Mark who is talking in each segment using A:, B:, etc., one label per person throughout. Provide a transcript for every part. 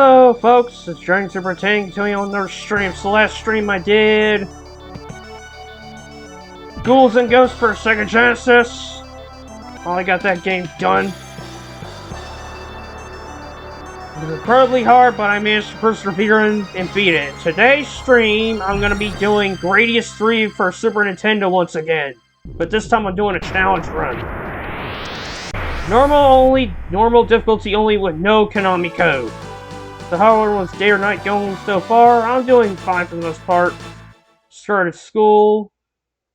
A: Hello folks, it's Dragon Super Tank to you on another stream. It's the last stream I did. Ghouls and Ghosts for Sega Genesis. Finally got that game done. It was incredibly hard, but I managed to persevere and beat it. Today's stream, I'm going to be doing Gradius 3 for Super Nintendo once again. But this time I'm doing a challenge run. Normal difficulty only with no Konami Code. So however was day or night going so far, I'm doing fine for the most part. Started school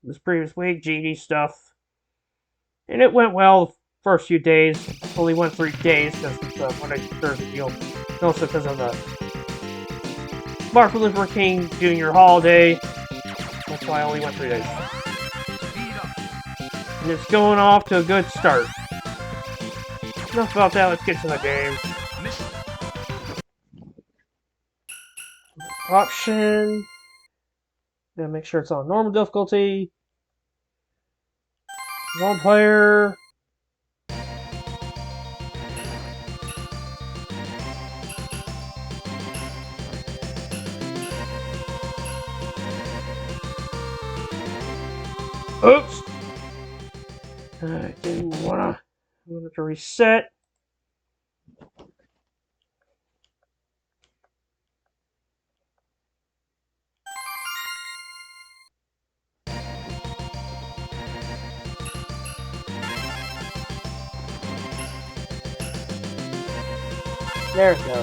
A: this previous week, GD stuff. And it went well the first few days. Only went 3 days because of when I started the deal. And also because of the Martin Luther King Jr. holiday. That's why I only went 3 days. And it's going off to a good start. Enough about that, let's get to the game. Option. Gotta make sure it's on normal difficulty. One player. Oops! I didn't wanna to reset. There we go.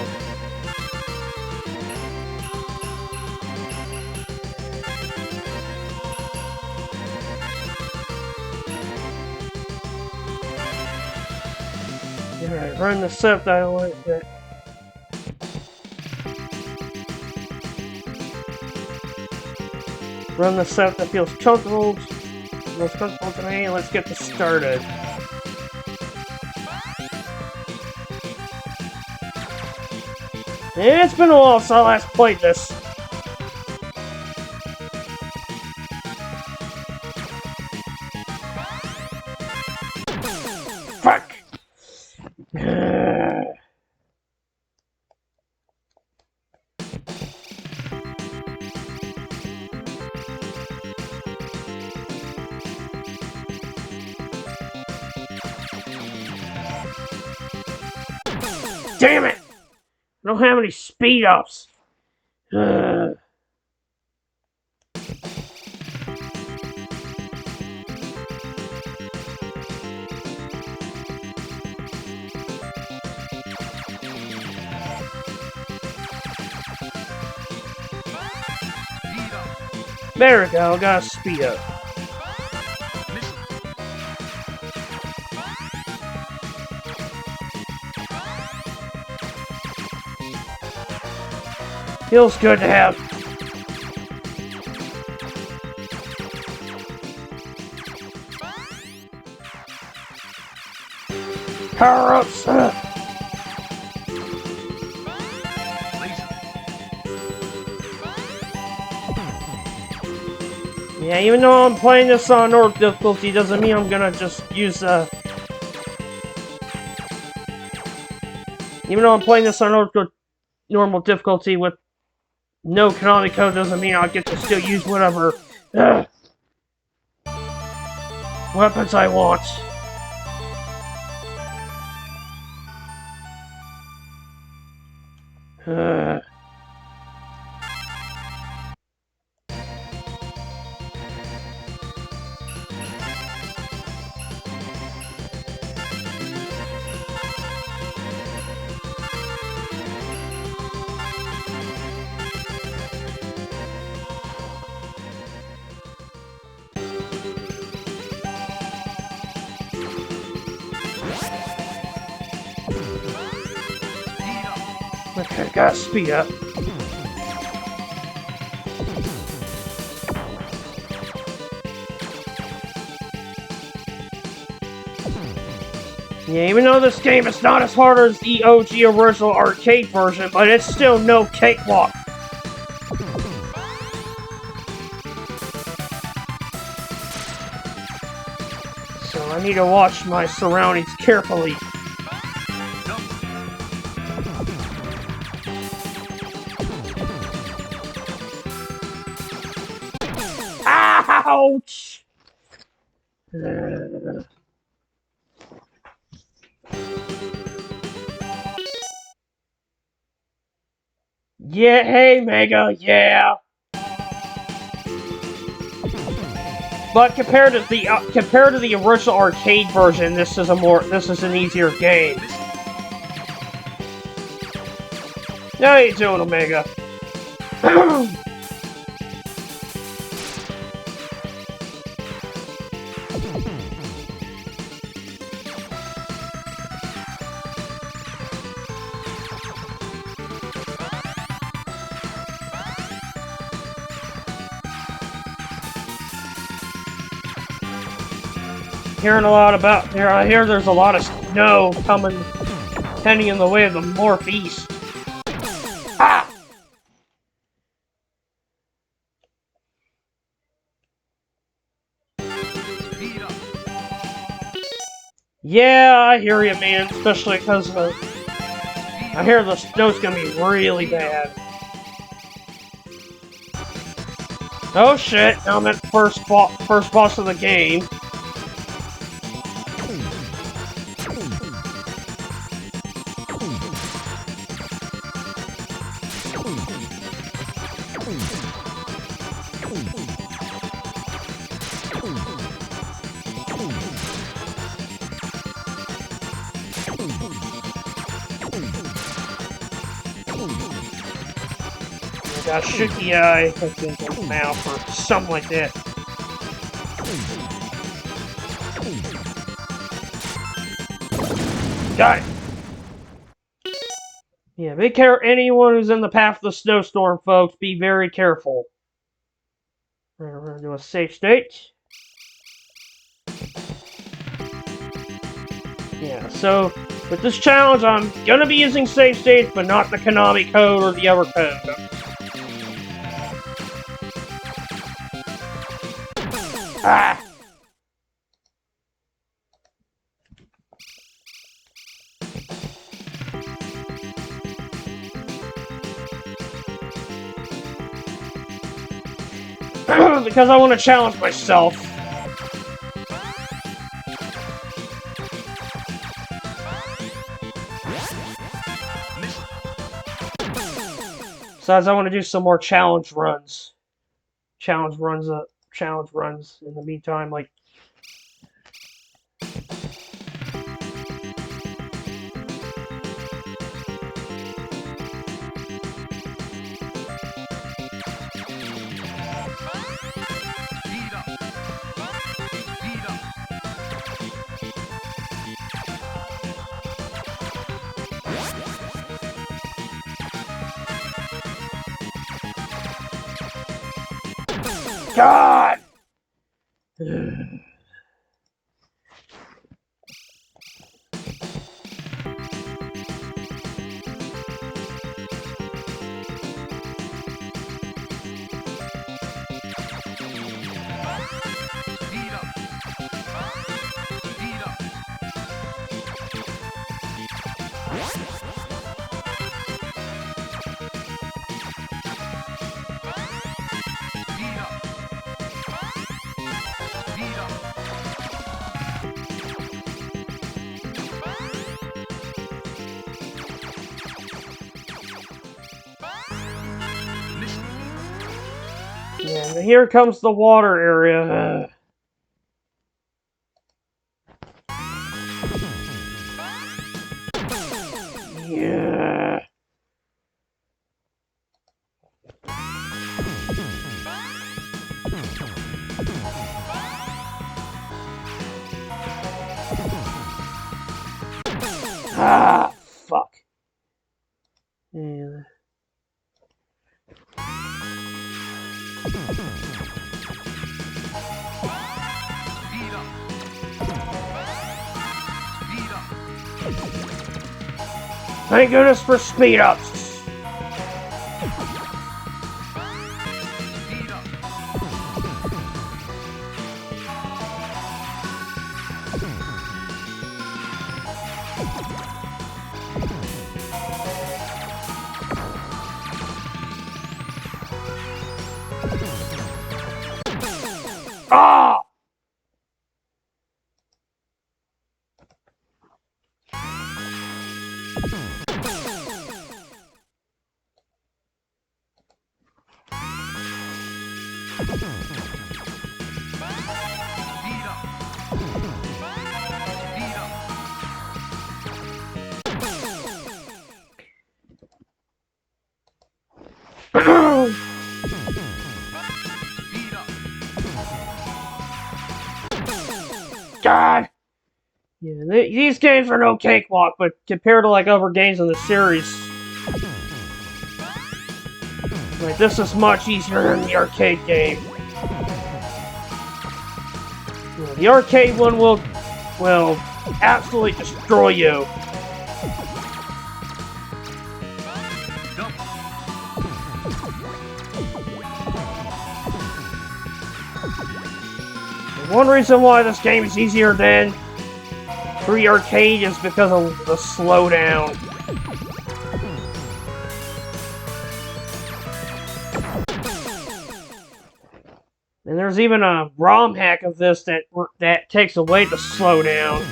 A: Alright, run the setup that I like that. Run the setup that feels comfortable. Most comfortable to me. Let's get this started. It's been a while since I last played this. Fuck! Damn it! I don't have any speed ups. There we go, got a speed up. Feels good to have. Power-ups. Yeah, even though I'm playing this on normal difficulty, doesn't mean I'm gonna just use even though I'm playing this on normal difficulty with no Konami Code, doesn't mean I'll get to still use whatever weapons I want. Okay, gotta speed up. Yeah, even though this game is not as hard as the OG original arcade version, but it's still no cakewalk. So I need to watch my surroundings carefully. Ouch! Yeah, hey, Mega, yeah. But compared to the original arcade version, this is an easier game. How you doing, Omega? I hear there's a lot of snow heading in the way of the northeast. Ah! Yeah, I hear you, man. Especially because I hear the snow's gonna be really bad. Oh shit! Now I'm at first boss of the game. Got shoot the eye, I think, in the mouth or something like that. Got it! Yeah, be careful. Anyone who's in the path of the snowstorm, folks, be very careful. We're gonna do a safe state. Yeah, so with this challenge, I'm gonna be using safe states, but not the Konami Code or the other code. Ah! Because I want to challenge myself. Besides, I want to do some more challenge runs. Challenge runs in the meantime, like... God! Yeah, and here comes the water area. Yeah. Ah, fuck. Yeah. Thank goodness for speed ups. Ah! God! Yeah, these games are no cakewalk, but compared to like other games in the series, like this is much easier than the arcade game. Yeah, the arcade one will absolutely destroy you. One reason why this game is easier than 3 arcade is because of the slowdown. And there's even a ROM hack of this that takes away the slowdown.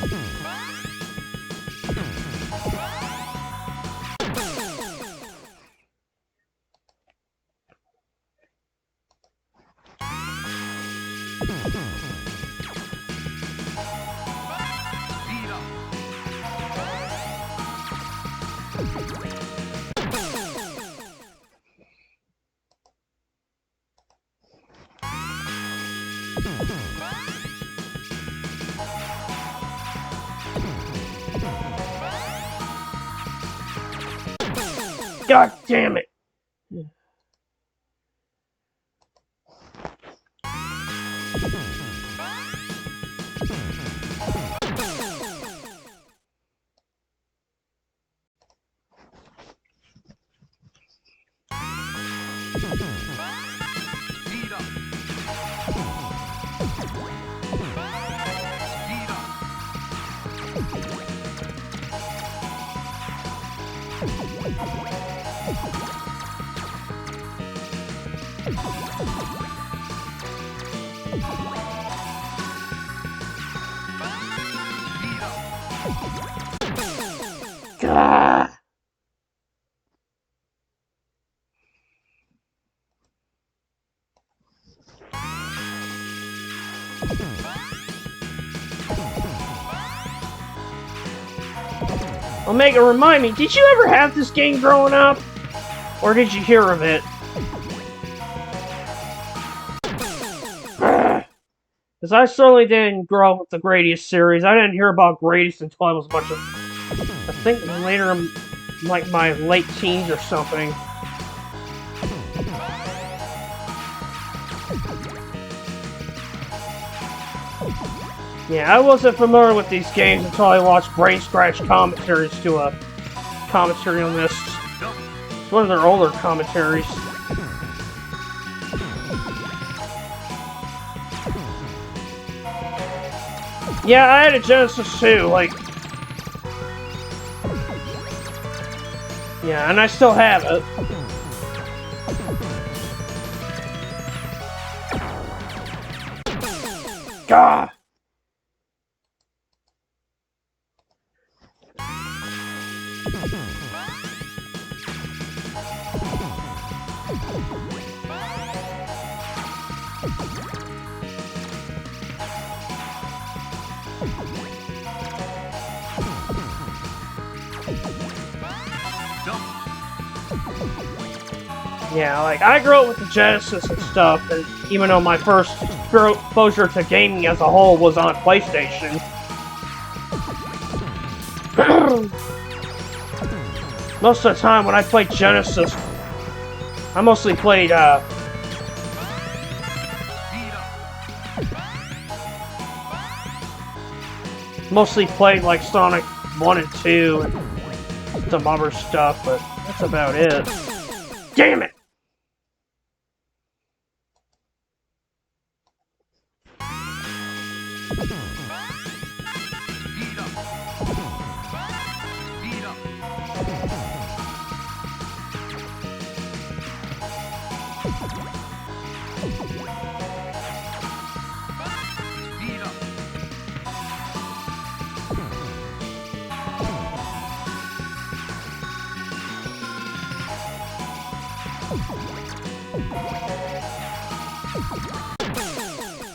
A: God damn it! God. Omega, remind me, did you ever have this game growing up? Or did you hear of it? Because I certainly didn't grow up with the Gradius series. I didn't hear about Gradius until I was much of... I think later in like my late teens or something. Yeah, I wasn't familiar with these games until I watched Brain Scratch commentaries to a commentary on this. It's one of their older commentaries. Yeah, I had a Genesis too, like... Yeah, and I still have it. God! Yeah, like, I grew up with the Genesis and stuff, and even though my first exposure to gaming as a whole was on PlayStation. Most of the time when I played Genesis, I mostly played, like Sonic 1 and 2 and some other stuff, but that's about it. Damn it!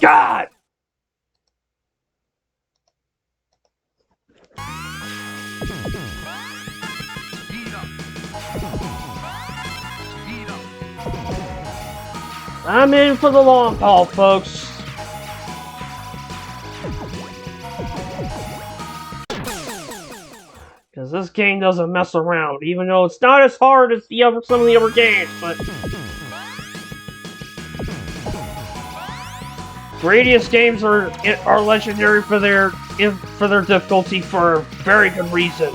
A: God! I'm in for the long haul, folks. Because this game doesn't mess around, even though it's not as hard as some of the other games, but Gradius games are legendary for their difficulty for a very good reason.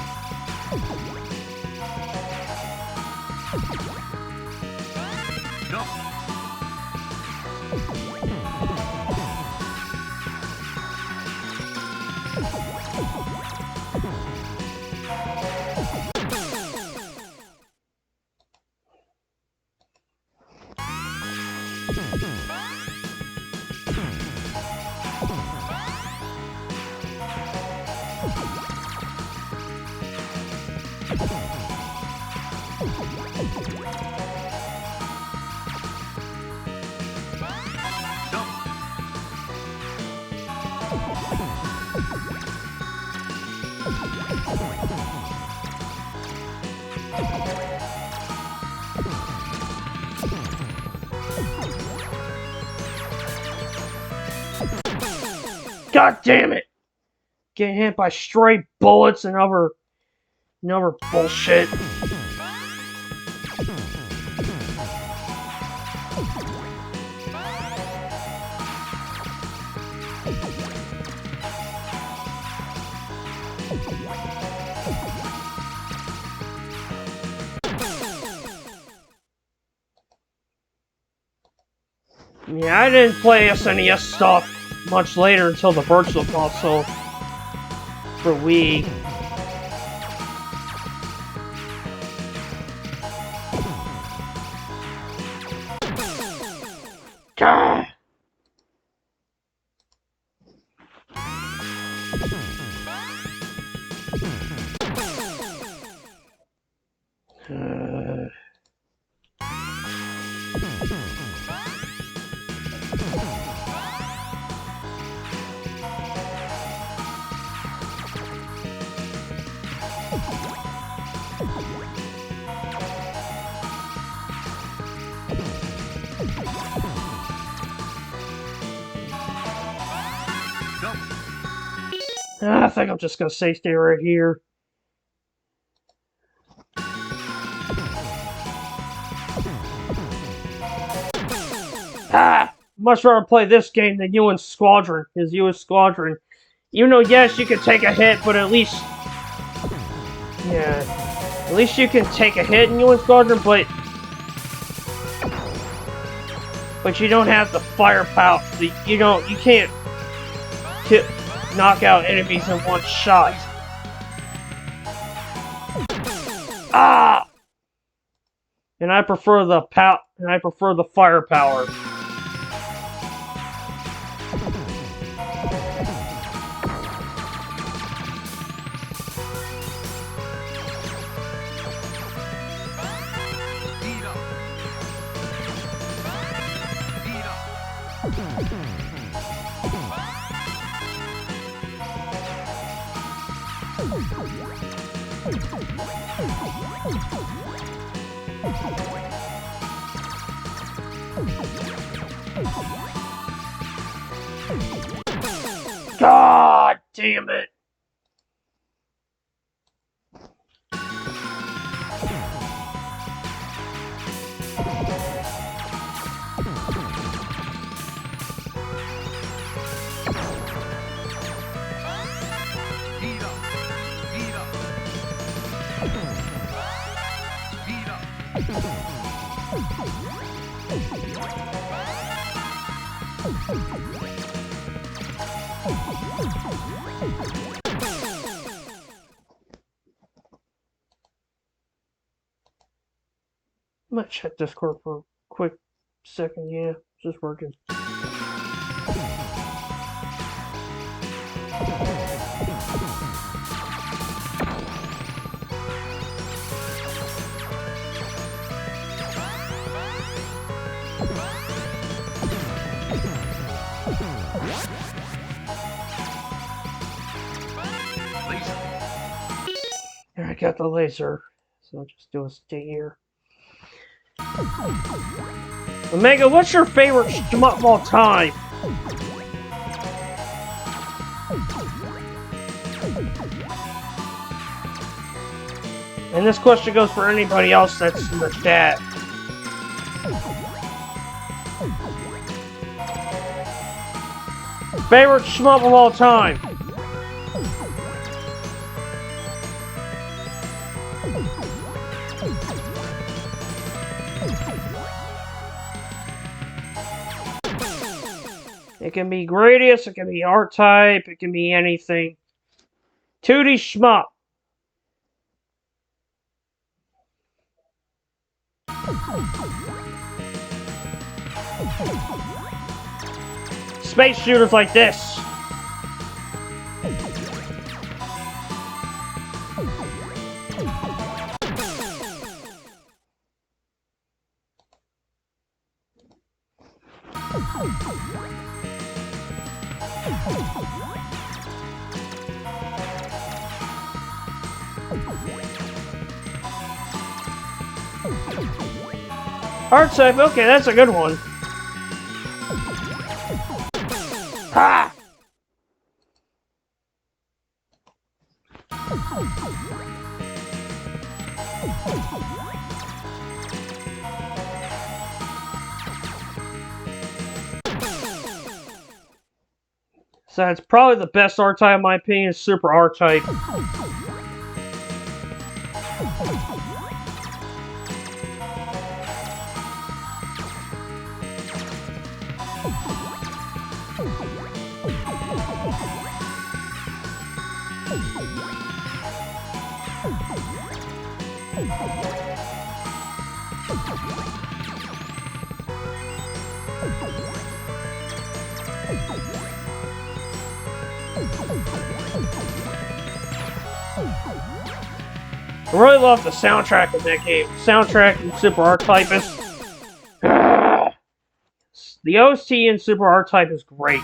A: God damn it! Getting hit by stray bullets and other bullshit. Yeah, I didn't play SNES stuff much later until the Virtual Console for Wii. God. I think I'm just gonna stay right here. Much rather play this game than UN Squadron. His US Squadron. Even though, yes, you can take a hit, but at least... Yeah. At least you can take a hit in UN Squadron, but you don't have the firepower. You can't knock out enemies in one shot. And I prefer the firepower. God damn it! I'm gonna check Discord for a quick second. Yeah, it's just working. got the laser. So I'll just do a stay here. Omega, what's your favorite shmup of all time? And this question goes for anybody else that's in the chat. Favorite shmup of all time? It can be Gradius, it can be R-Type, it can be anything. 2D shmup. Space shooters like this. R-Type, okay, that's a good one. Ha! So it's probably the best R-Type in my opinion, is Super R-Type. I really love the soundtrack in that game. The soundtrack in Super R-Type is... The OST in Super R-Type is great.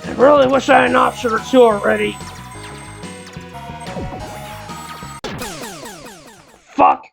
A: I really wish I had an option or two already. Fuck!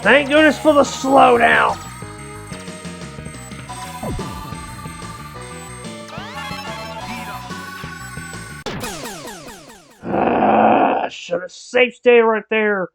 A: Thank goodness for the slowdown! Should have safe stay right there.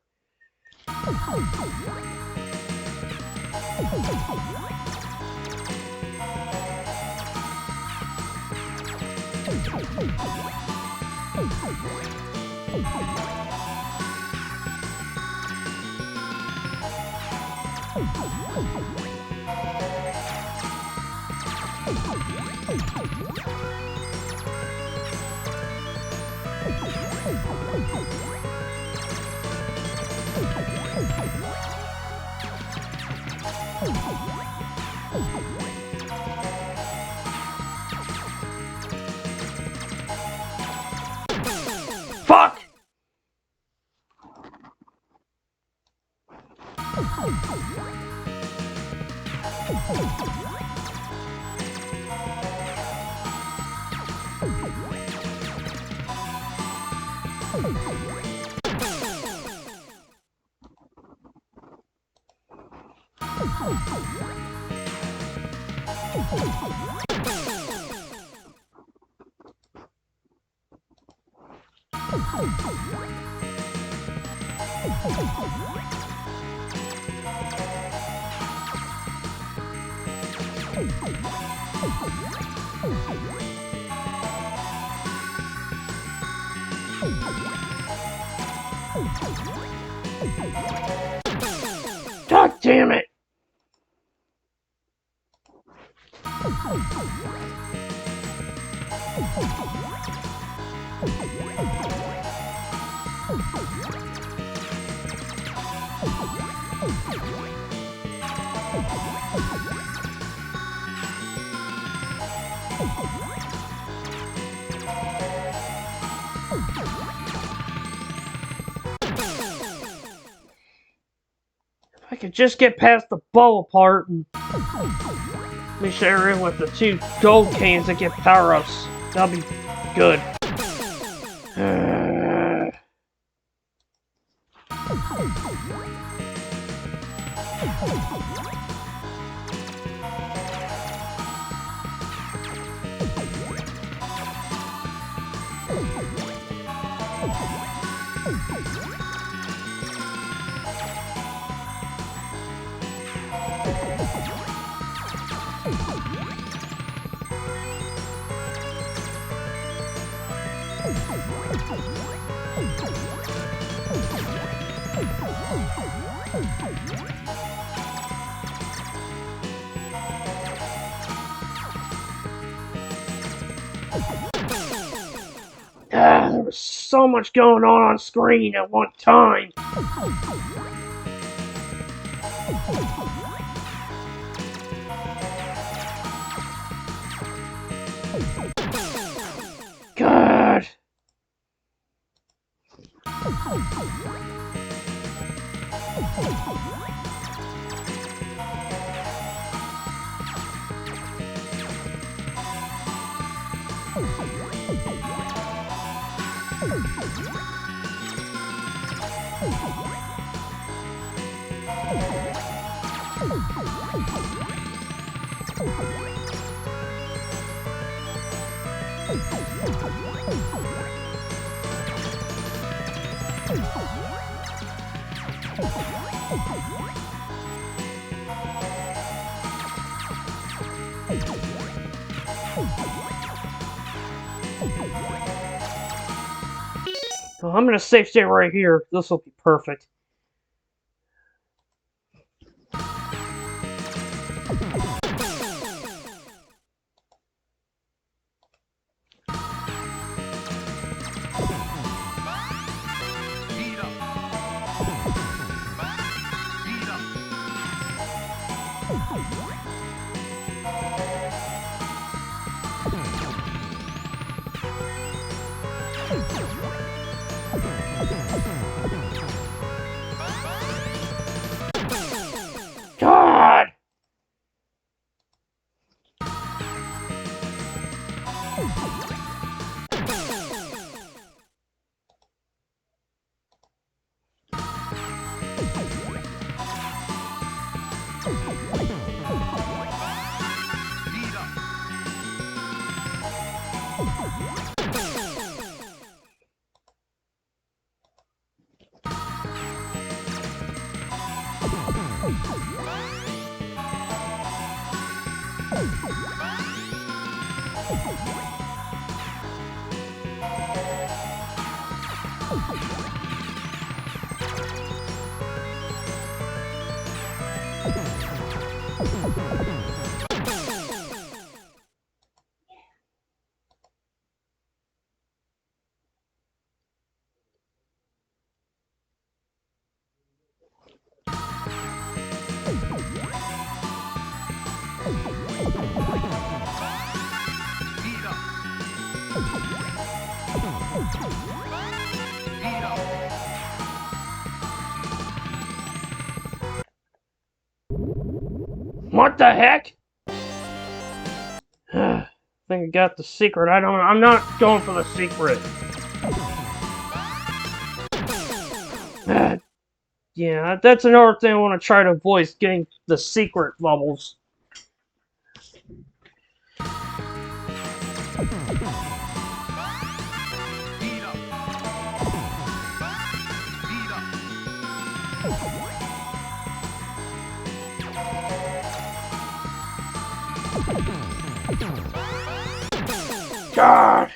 A: Fuck! God damn it! If I could just get past the bubble part and make sure we're in with the 2 gold cans that get power-ups, that'll be good. There was so much going on screen at one time. God. So I'm gonna save state right here. This will be perfect. God! What the heck? I think I got the secret. I'm not going for the secret. Yeah, that's another thing I want to try to avoid, is getting the secret levels. God!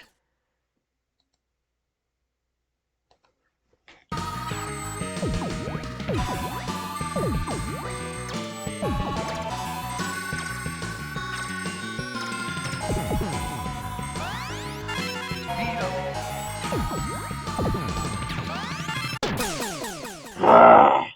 A: Ah.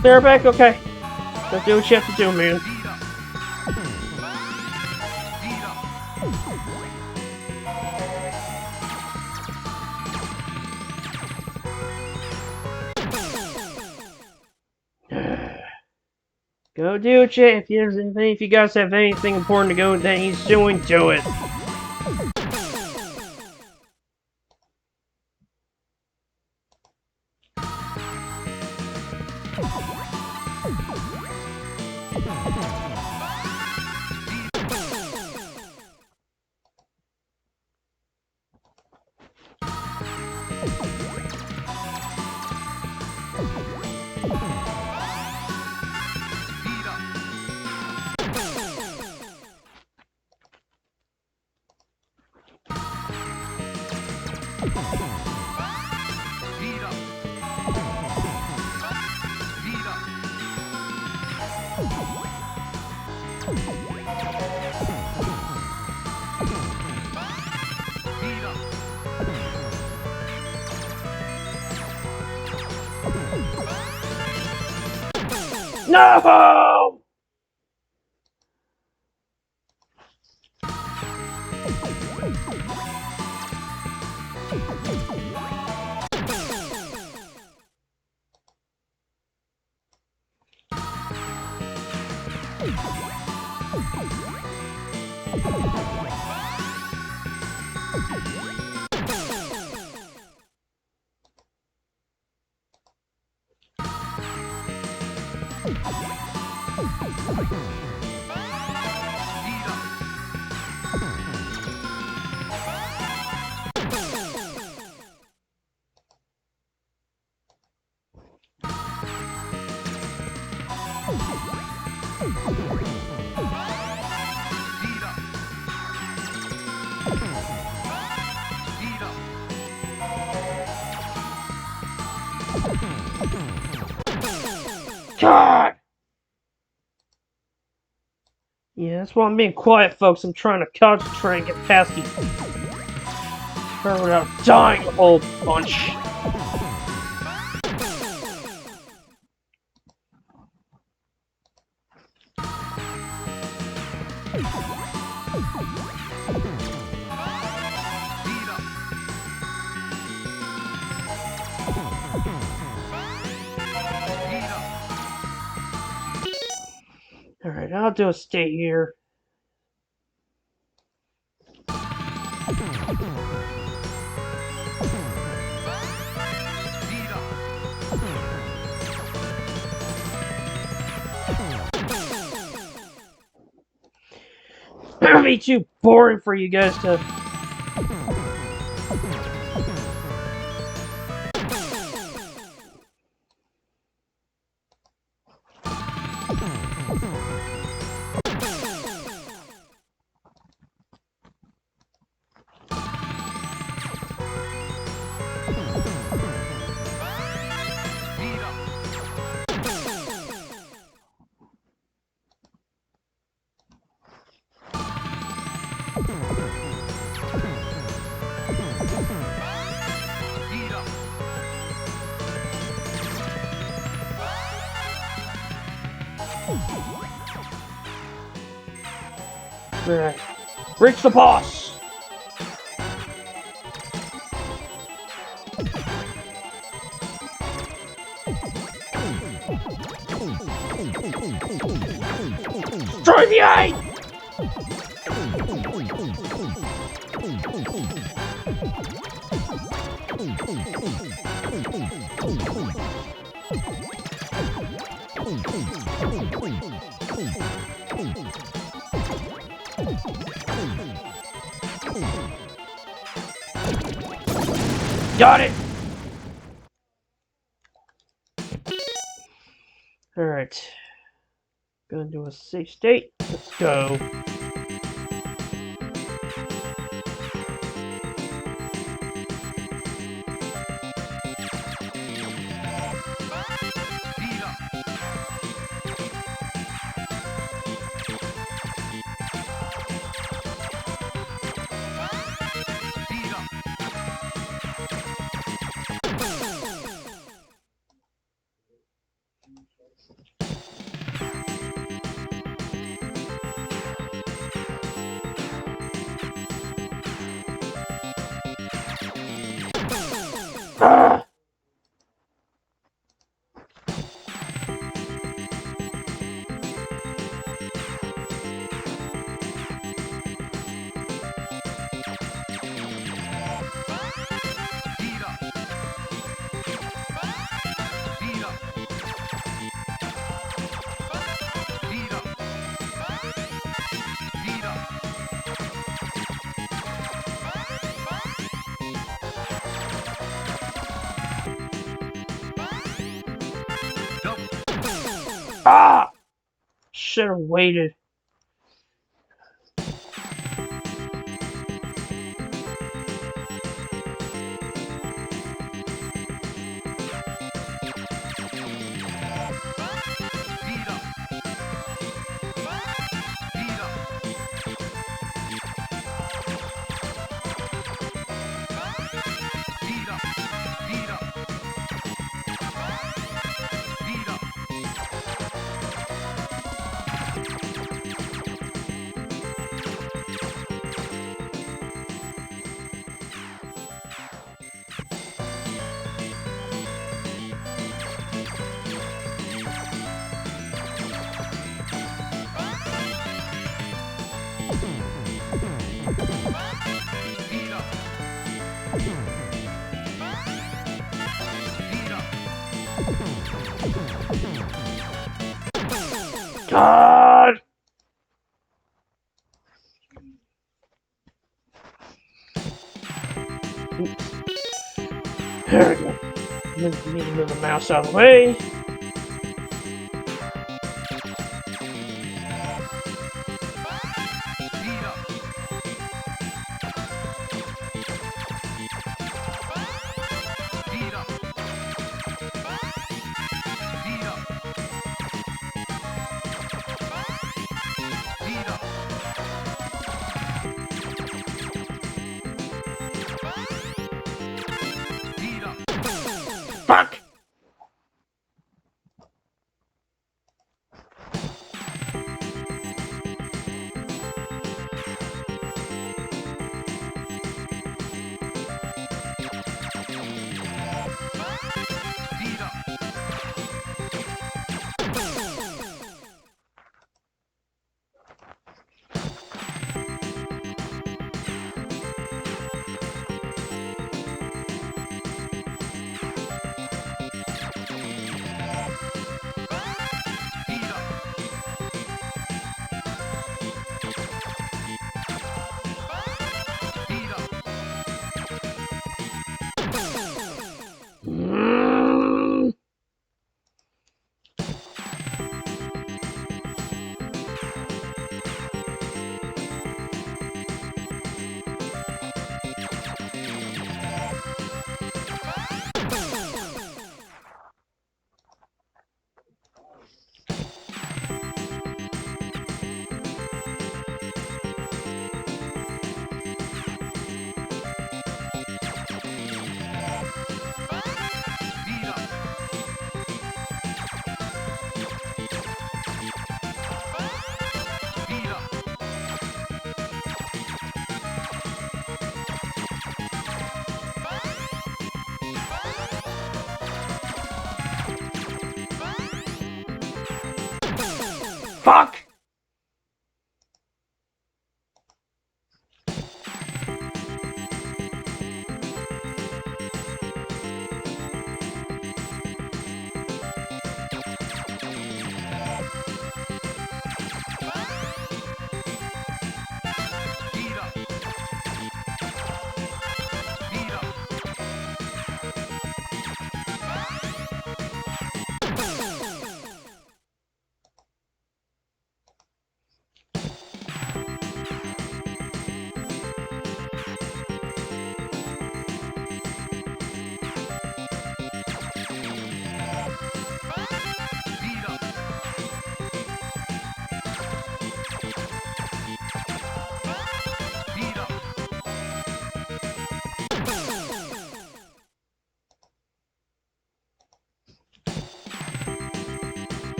A: They're back, okay. Go do what you have to do, man. Go do it, chat. If you guys have anything important to go that he's doing, do it. No! God! Yeah, that's why I'm being quiet, folks. I'm trying to concentrate and get past these without dying a whole bunch. Alright, I'll do a stay here. It'll be too boring for you guys to... Alright. Reach the boss! Destroy the eye! Got it! Alright. Gonna do a safe state. Let's go. Ah! Ah! Should have waited. God! Oops. There we go. Need to move the mouse out of the way. Fuck! fuck?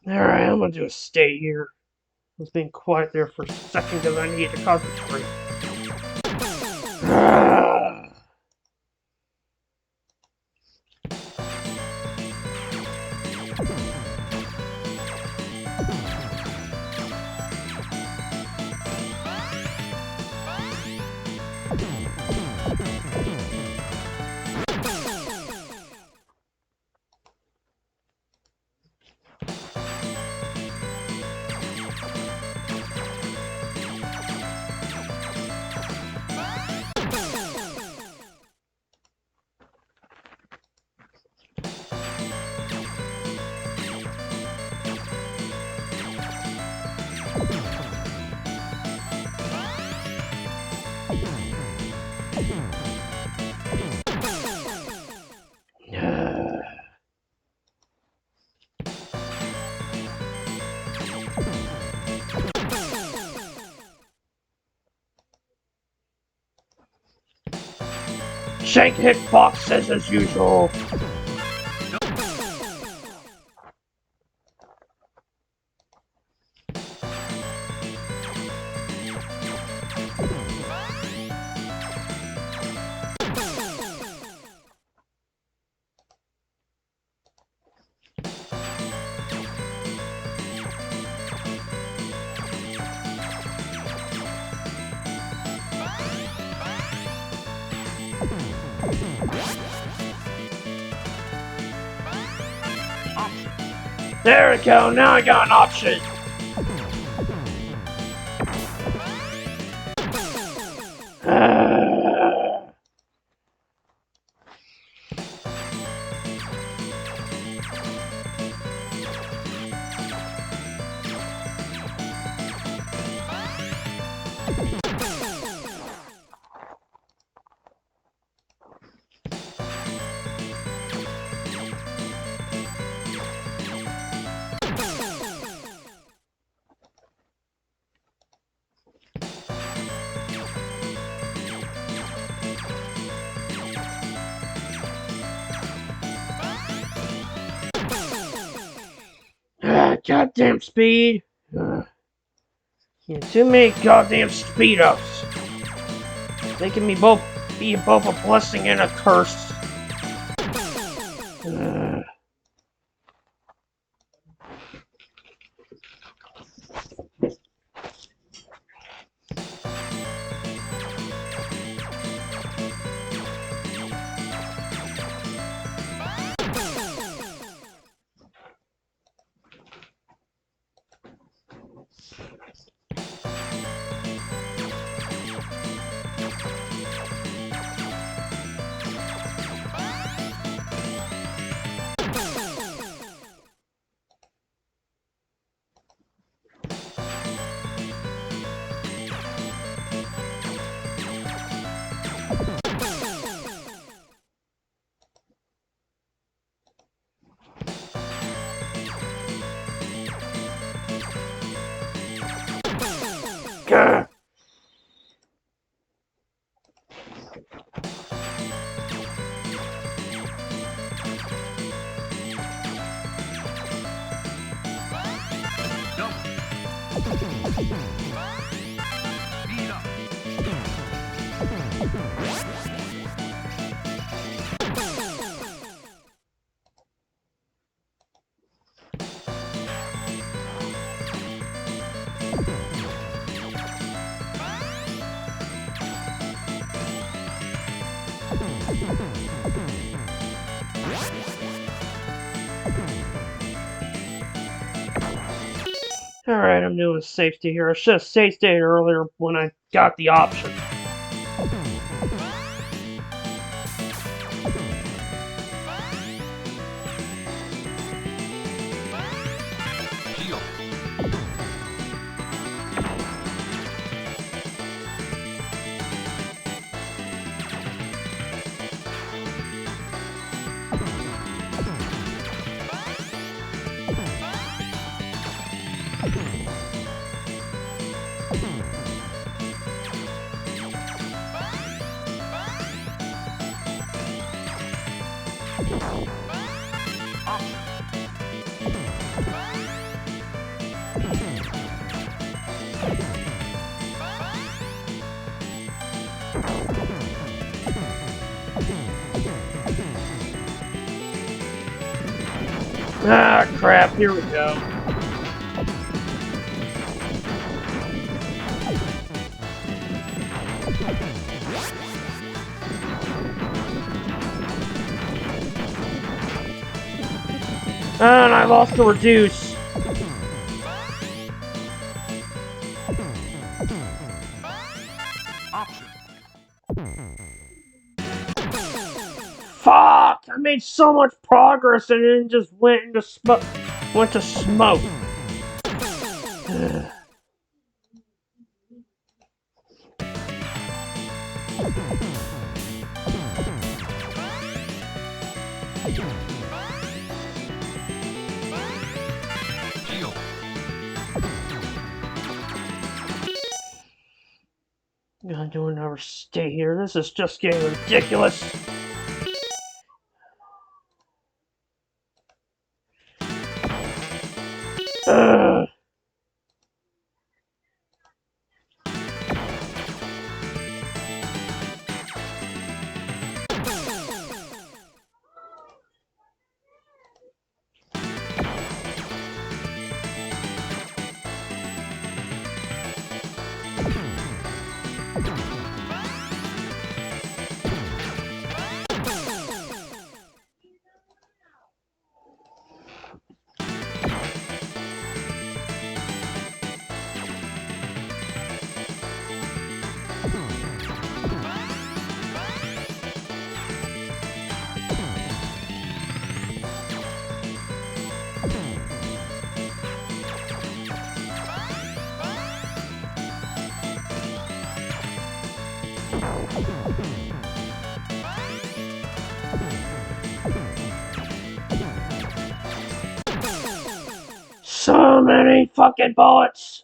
A: Alright, I'm gonna just stay here. I was being quiet there for a second because I needed to concentrate. Shank hitboxes as usual. There we go, now I got an option. Goddamn speed. Too many goddamn speed ups. They can be both a blessing and a curse. Alright, I'm doing safety here. I should have safe stated earlier when I got the option. Ah, crap, here we go. And I lost the reduce. Fuck! I made so much progress and then just went into smoke. God, do another stay here. This is just getting ridiculous. Ugh. So many fucking bullets!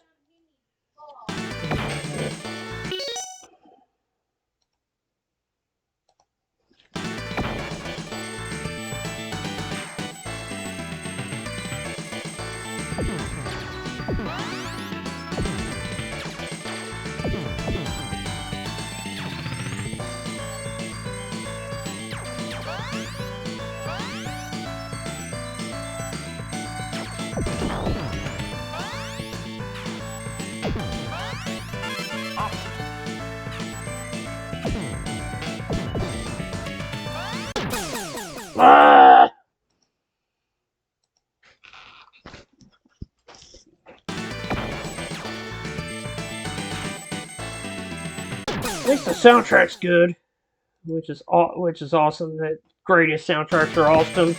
A: Ah! At least the soundtrack's good, which is awesome. That Gradius soundtracks are awesome.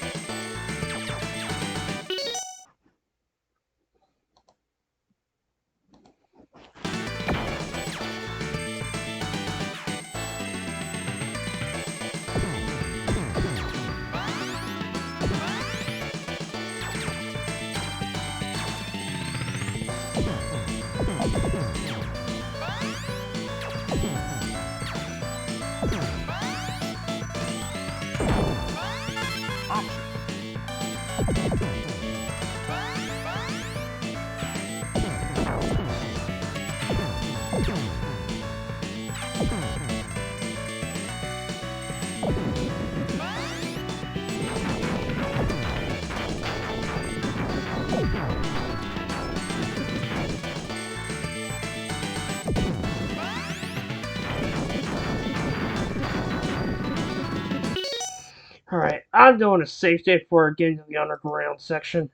A: Alright, I'm doing a safe state before getting to the underground section.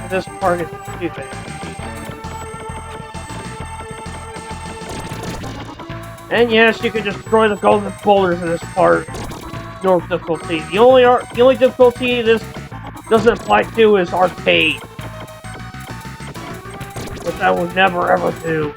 A: This part is stupid. And yes, you can destroy the golden boulders in this part. Normal difficulty. The only difficulty this doesn't apply to is arcade, which I will never ever do.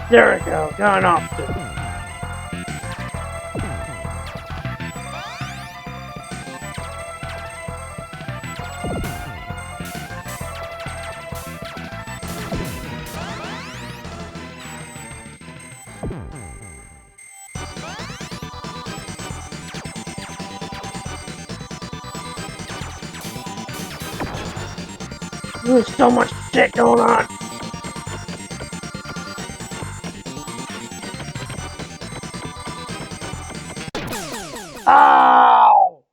A: There we go, got an option. There's so much shit going on. Ow!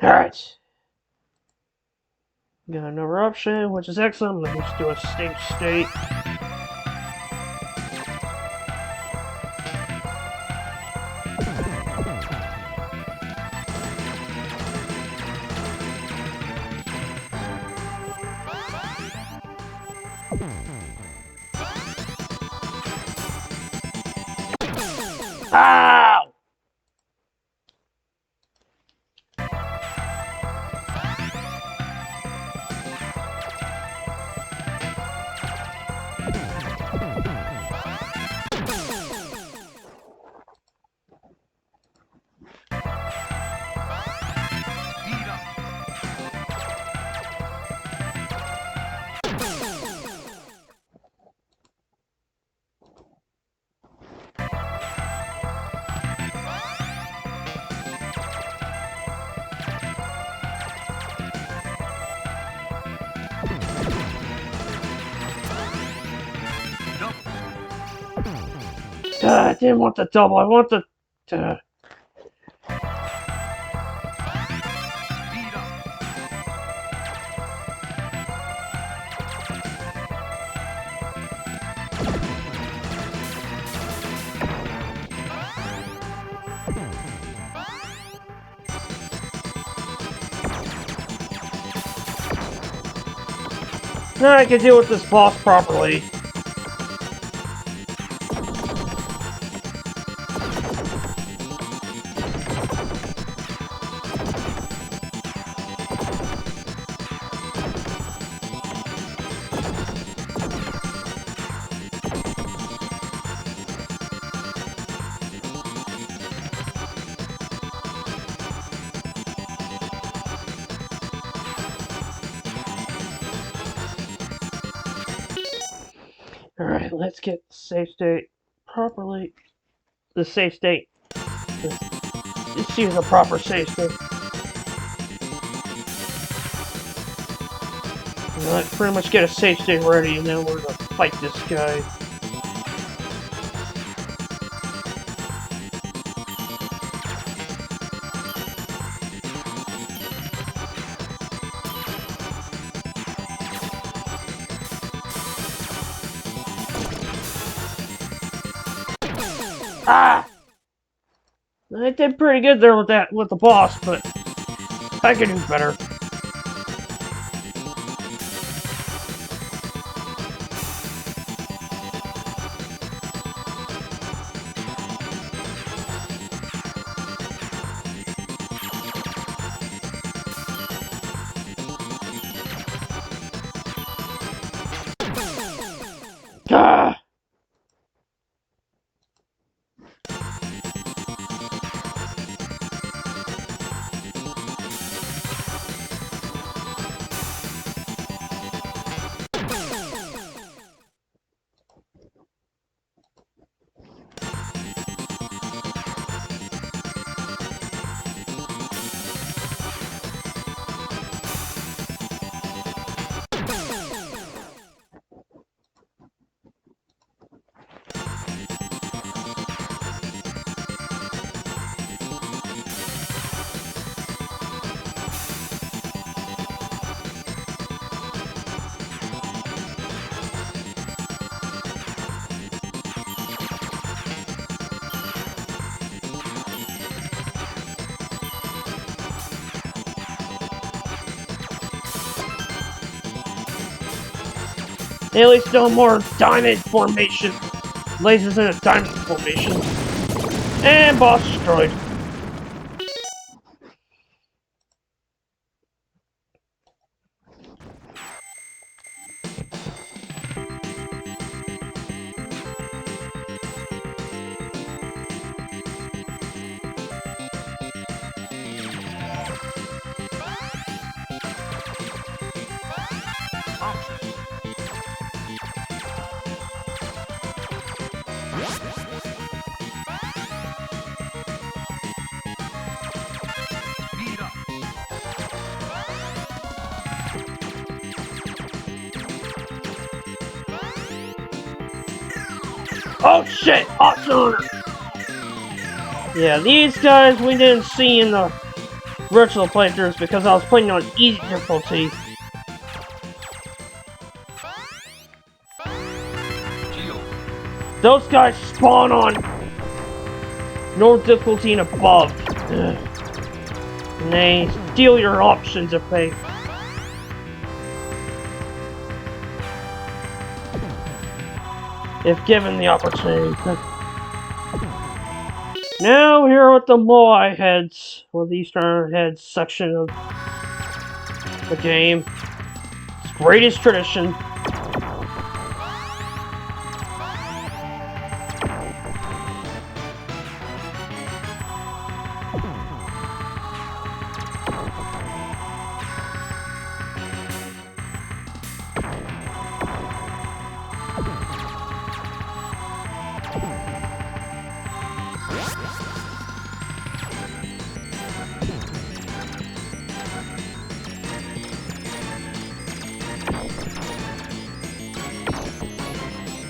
A: Alright. Got another option, which is excellent. Let's do a safe state. Ow! I didn't want the double, I want the... Now I can deal with this boss properly. Alright, let's get the save state properly. The save state. Let's use a proper save state. Let's pretty much get a save state ready, and then we're gonna fight this guy. Ah! I did pretty good there with the boss, but I could do better. Ah! At least no more diamond formation. Lasers in a diamond formation. And boss destroyed. Oh shit! Awesome! Yeah, these guys we didn't see in the virtual playthroughs because I was playing on easy difficulty. Those guys spawn on normal difficulty and above. Ugh. And they steal your options if they... if given the opportunity. Now here with the Moai heads, or the Eastern heads section of the game. It's greatest tradition.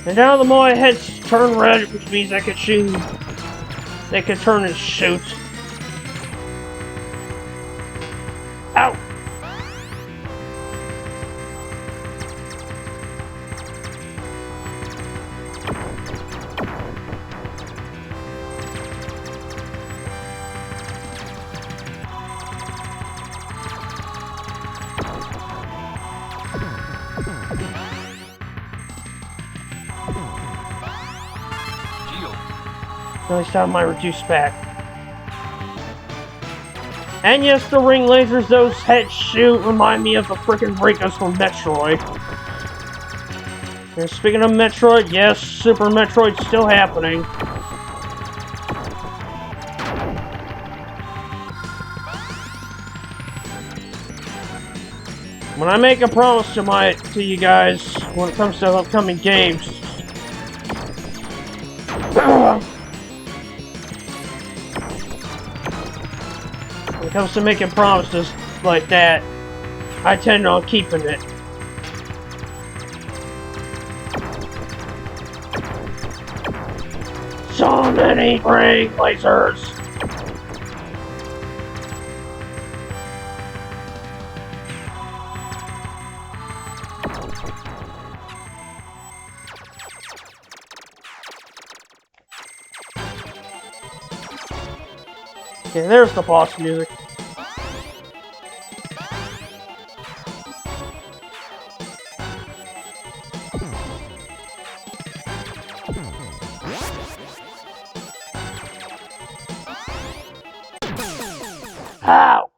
A: And now the Moai heads turn red, which means they can shoot. They can turn and shoot. Ow! Nice to have my reduced back. And yes, the ring lasers those heads shoot remind me of the freaking breakers from Metroid. And speaking of Metroid, yes, Super Metroid's still happening. When I make a promise to you guys when it comes to upcoming games, when it comes to making promises like that, I tend on keeping it. So many ring lasers! Okay, there's the boss music. Ow!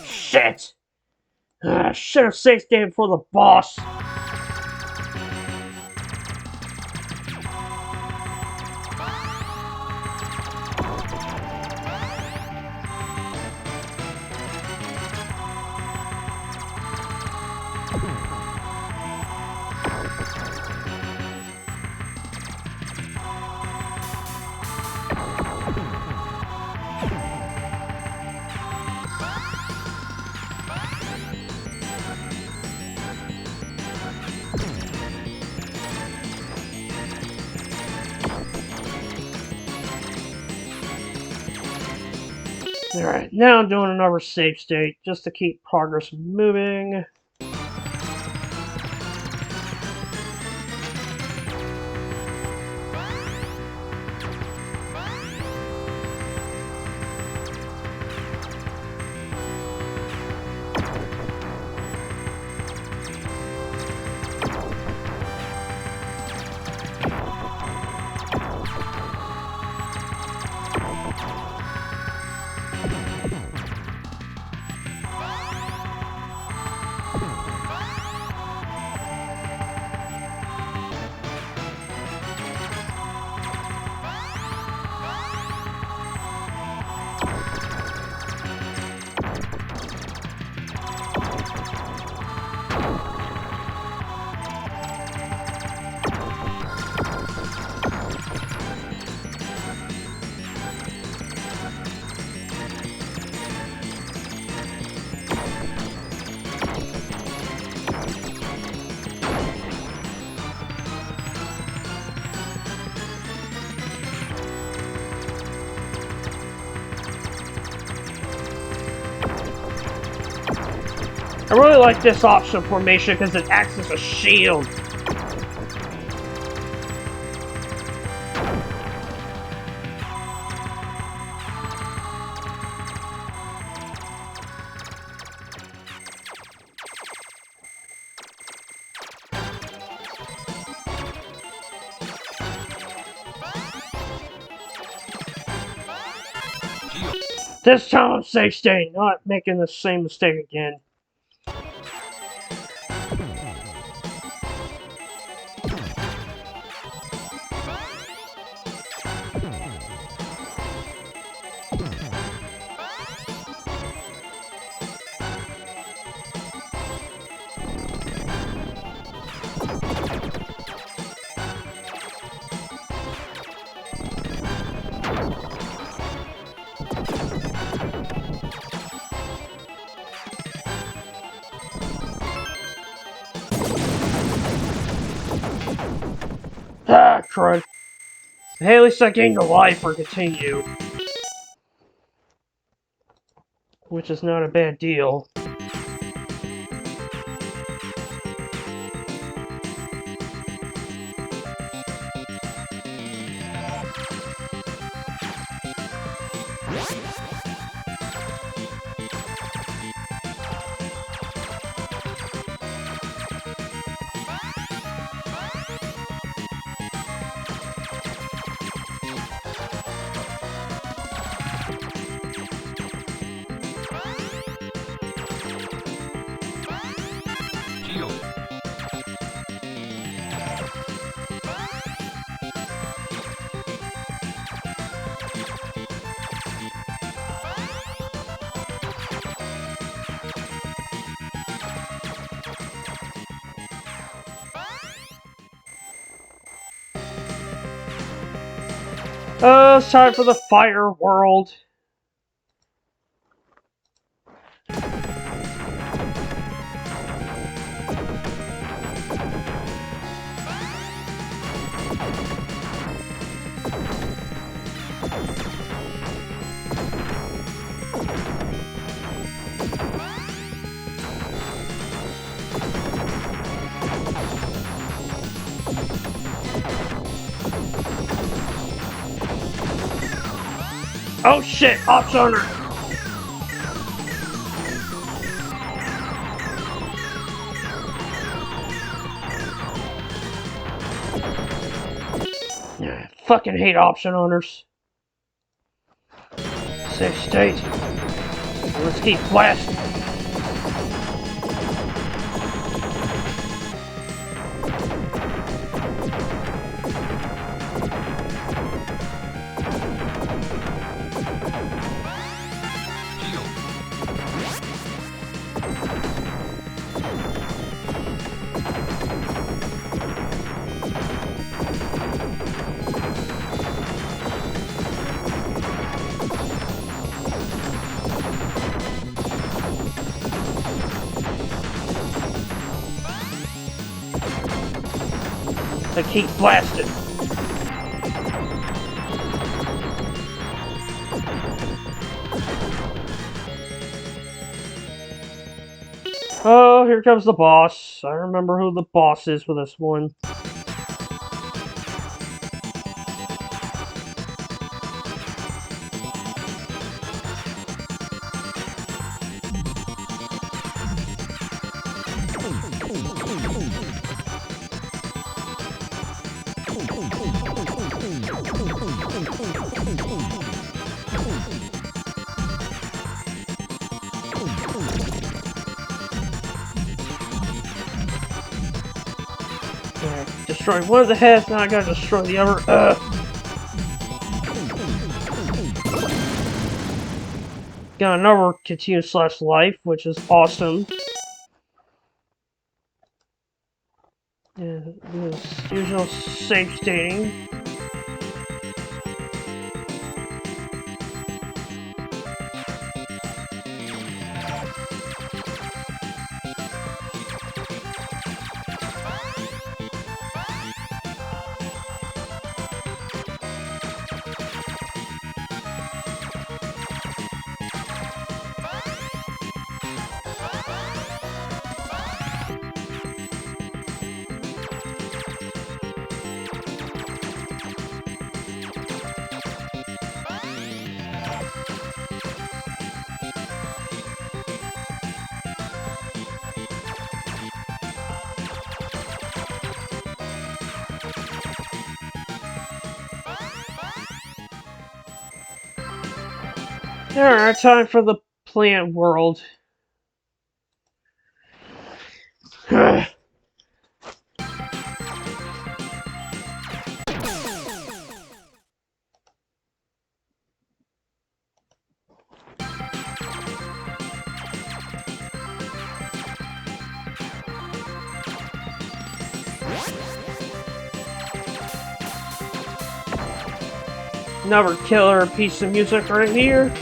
A: Shit! Should have saved game for the boss. Alright, now I'm doing another save state, just to keep progress moving. I really like this option formation because it acts as a shield. This time I'm safe staying, not making the same mistake again. crud. Hey, at least I gained a life or continue. Which is not a bad deal. It's time for the fire world. Oh shit, Ops Owner! Yeah, I fucking hate option owners. Safe state. Let's keep blasting. I keep blasting. Oh, here comes the boss. I remember who the boss is for this one. Destroy one of the heads, now I gotta destroy the other. Got another continue / life, which is awesome. Yeah, this usual safe stating. Alright, time for the plant world. Another killer piece of music right here.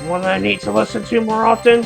A: One that I need to listen to more often.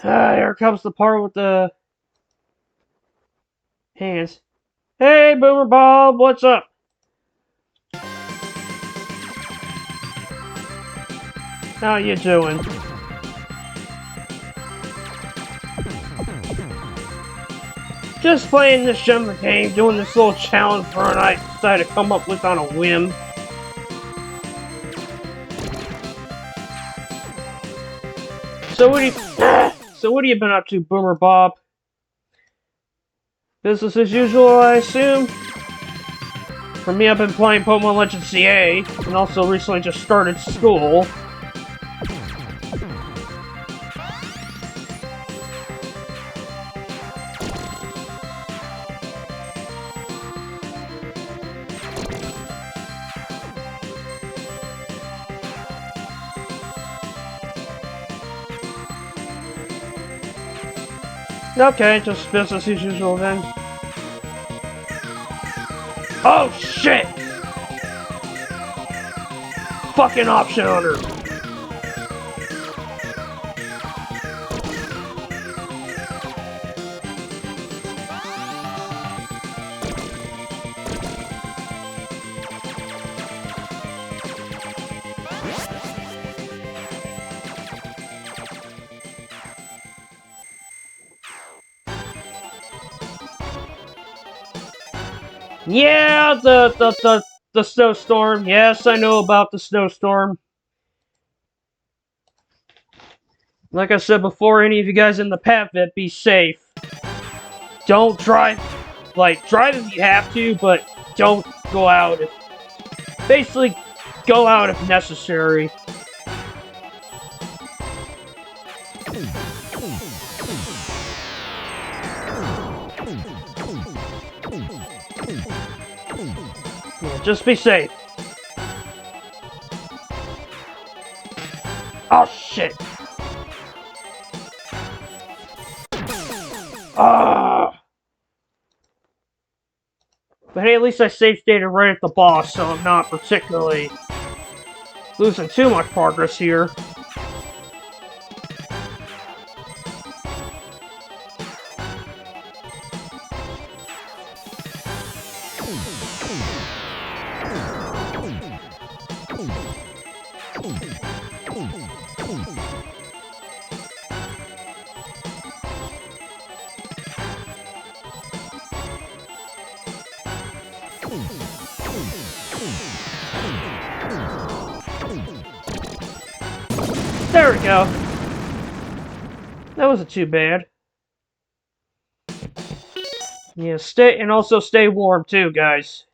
A: Here comes the part with the hands. Hey, Boomer Bob, what's up? How you doing? Just playing this jumping game, doing this little challenge for an I decided to come up with on a whim. So what have you been up to, Boomer Bob? Business as usual, I assume? For me, I've been playing Pokemon Legends CA, and also recently just started school. Okay, just business as usual then. Oh shit! Fucking option hunter! Yeah, the snowstorm. Yes, I know about the snowstorm. Like I said before, any of you guys in the path vet, be safe. Don't drive. Like, drive if you have to, but don't go out. Basically, go out if necessary. Yeah, just be safe. Oh shit! Ah! But hey, at least I save stated right at the boss, so I'm not particularly losing too much progress here. There we go. That wasn't too bad. Yeah, also stay warm too, guys.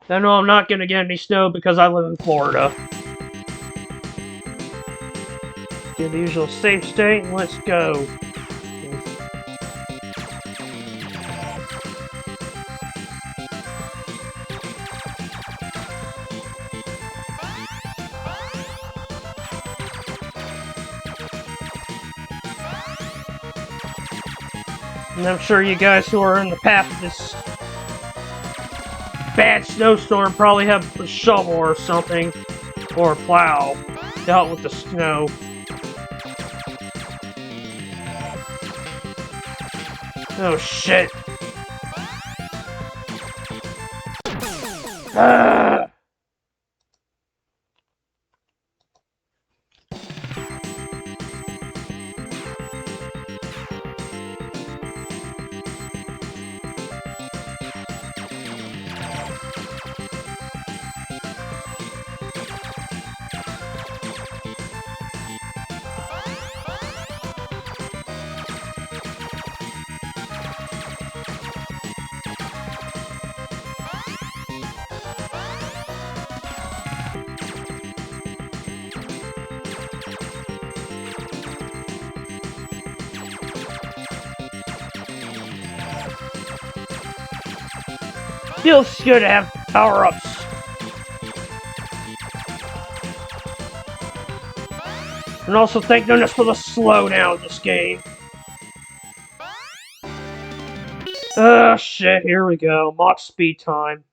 A: I know I'm not gonna get any snow because I live in Florida. Do the usual safe state and let's go. And I'm sure you guys who are in the path of this bad snowstorm probably have a shovel or something, or a plow, to help with the snow. Oh shit. Ah! Feels good to have power-ups. And also thank goodness for the slowdown in this game. Oh shit, here we go. Mach speed time.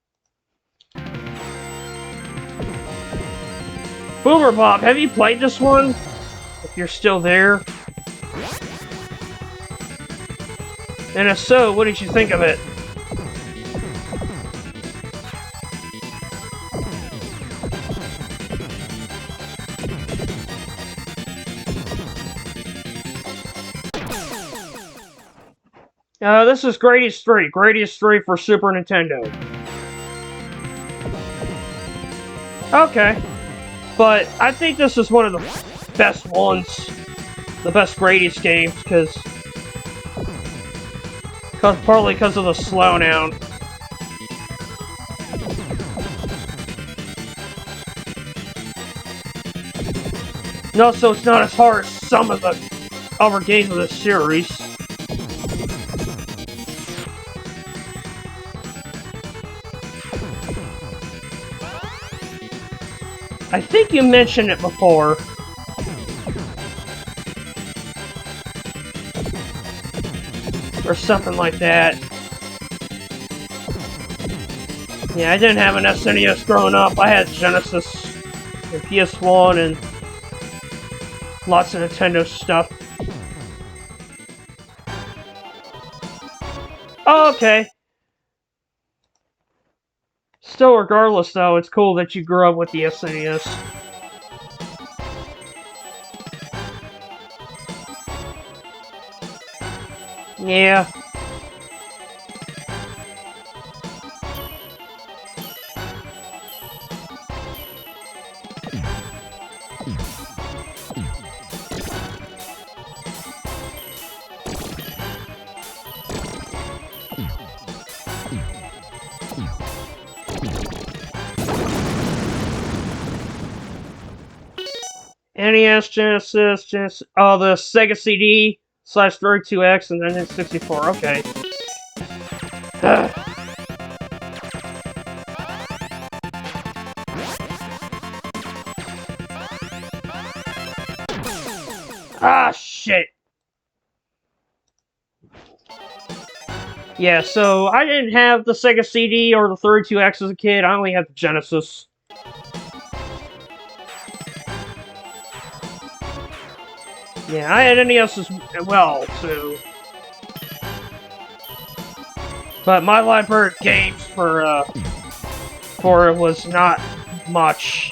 A: Boomer Bob, have you played this one? you're still there. And if so, what did you think of it? This is Gradius 3. Gradius 3 for Super Nintendo. Okay. But I think this is one of the best ones. The best Gradius games, partly because of the slowdown. And also, it's not as hard as some of the other games of this series. I think you mentioned it before. Or something like that. Yeah, I didn't have an SNES growing up. I had Genesis and PS1 and lots of Nintendo stuff. Oh, okay. Still, regardless, though, it's cool that you grew up with the SNES. Yeah. NES, Genesis, the Sega CD /32X, and then N64. Okay. Ah, shit. Yeah, so I didn't have the Sega CD or the 32X as a kid. I only had the Genesis. Yeah, I had NES as well, so... But my library of games for it was not much.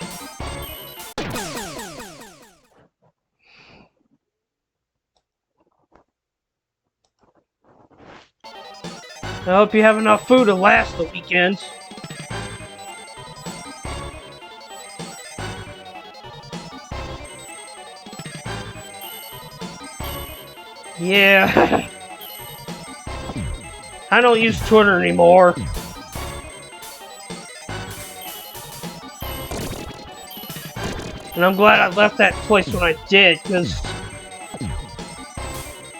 A: I hope you have enough food to last the weekend. Yeah. I don't use Twitter anymore. And I'm glad I left that place when I did, because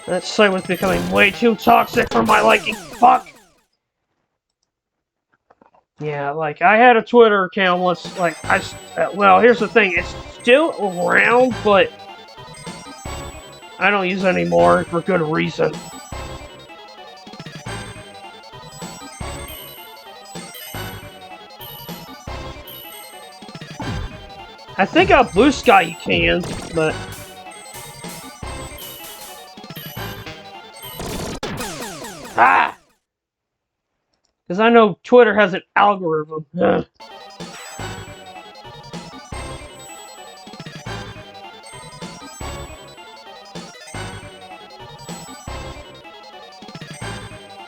A: that site was becoming way too toxic for my liking. Fuck! Yeah, like, I had a Twitter account once, like, well, here's the thing, it's still around, but I don't use it anymore for good reason. I think on Blue Sky you can, but... Ah! Because I know Twitter has an algorithm. Ugh.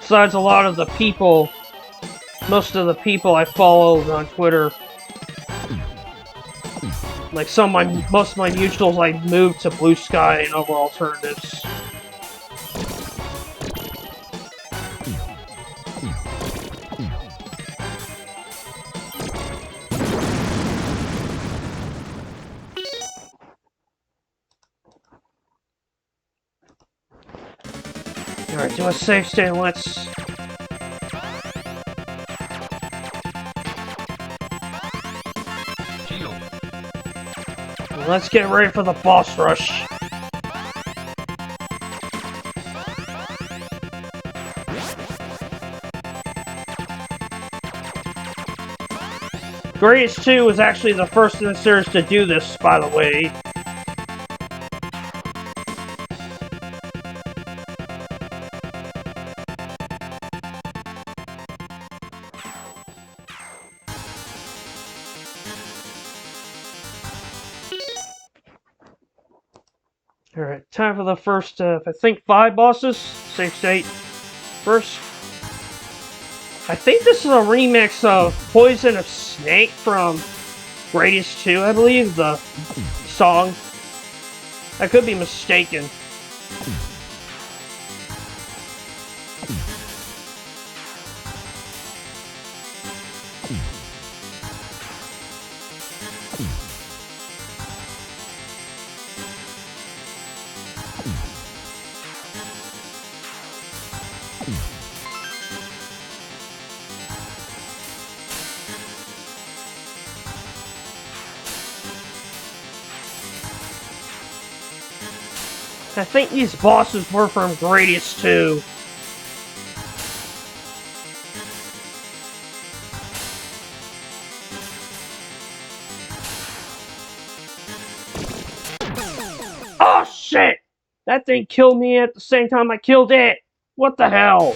A: Besides, a lot of the people, most of the people I followed on Twitter, like most of my mutuals, I moved to Blue Sky and other alternatives. Alright, do a save state, let's... Let's get ready for the boss rush. Gradius 2 was actually the first in the series to do this, by the way. Alright, time for the first, I think 5 bosses. Safe state. First, I think this is a remix of Poison of Snake from Gradius 2, I believe, the song. I could be mistaken. I think these bosses were from Gradius 2. Oh shit! That thing killed me at the same time I killed it! What the hell?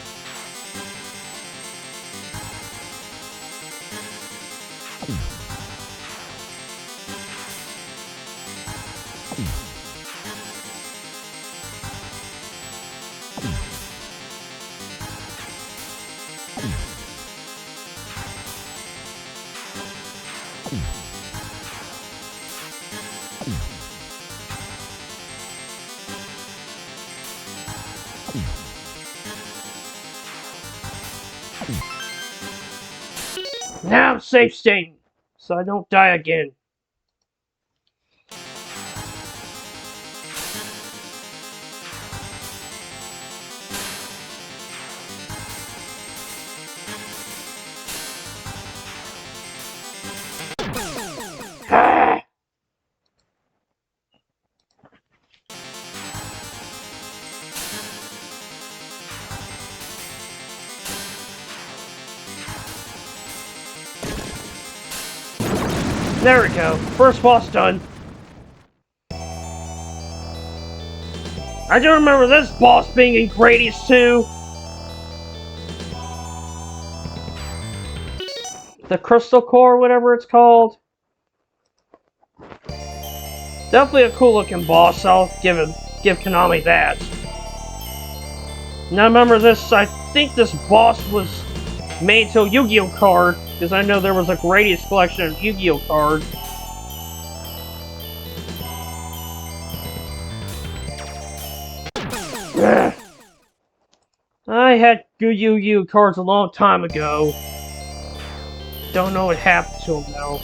A: Now I'm safe stating, so I don't die again. Ah! There we go. First boss done. I do remember this boss being in Gradius 2. The Crystal Core, whatever it's called. Definitely a cool looking boss, I'll give Konami that. Now remember this, I think this boss was made into a Yu-Gi-Oh card, because I know there was a Gradius collection of Yu-Gi-Oh cards. I had good Yu-Gi-Oh cards a long time ago. Don't know what happened to them though.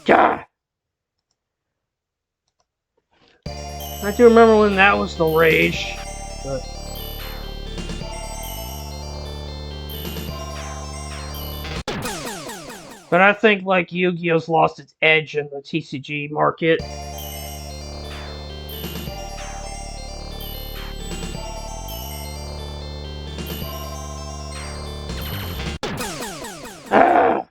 A: God! I do remember when that was the rage. But I think, like, Yu-Gi-Oh's lost its edge in the TCG market. Ah!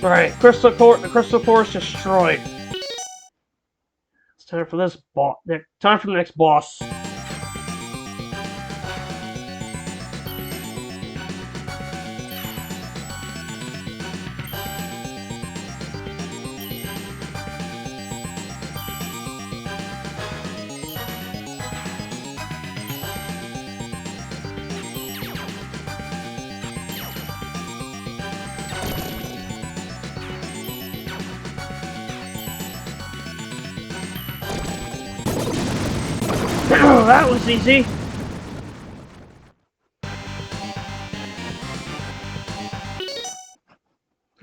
A: Alright, the Crystal Core is destroyed. It's time for this boss. Time for the next boss. Oh, that was easy.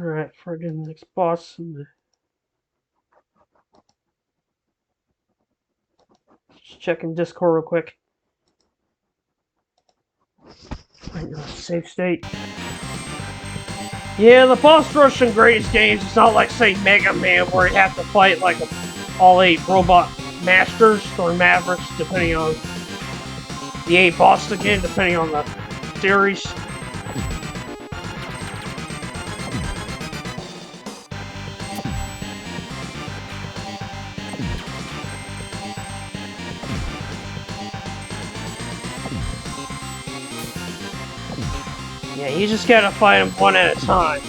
A: Alright, to the next boss. Just checking Discord real quick. Save state. Yeah, the boss rush in Gradius games is not like, say, Mega Man, where you have to fight like all 8 robot masters or mavericks, depending on the 8 bosses again, depending on the series. Yeah, you just gotta fight them one at a time.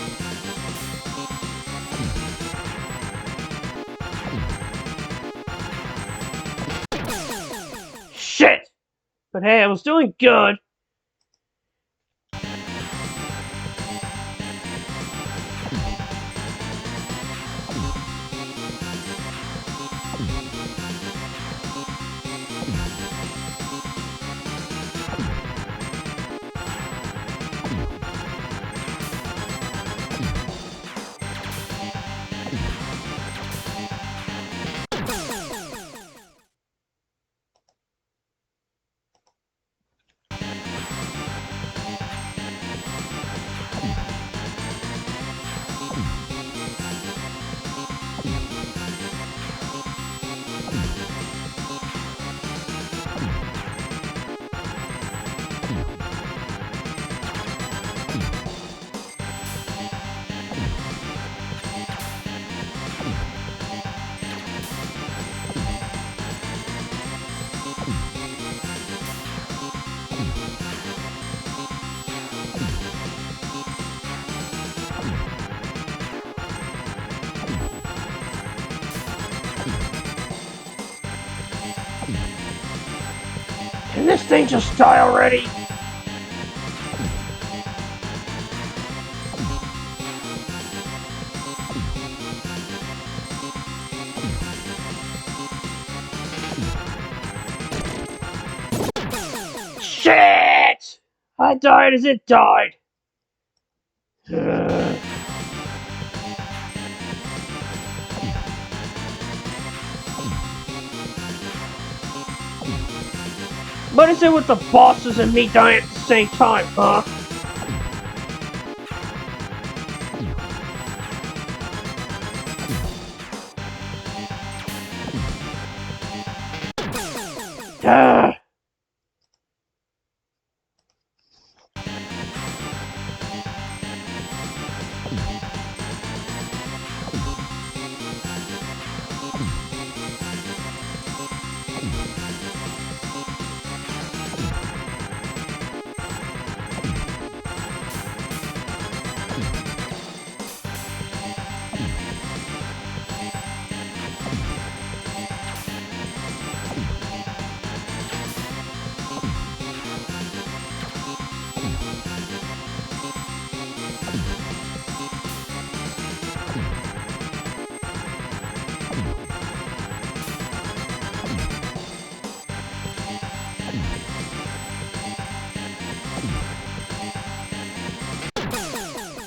A: Shit! But hey, I was doing good. Can this thing just die already? Shit! I died as it died. What is it with the bosses and me dying at the same time, huh?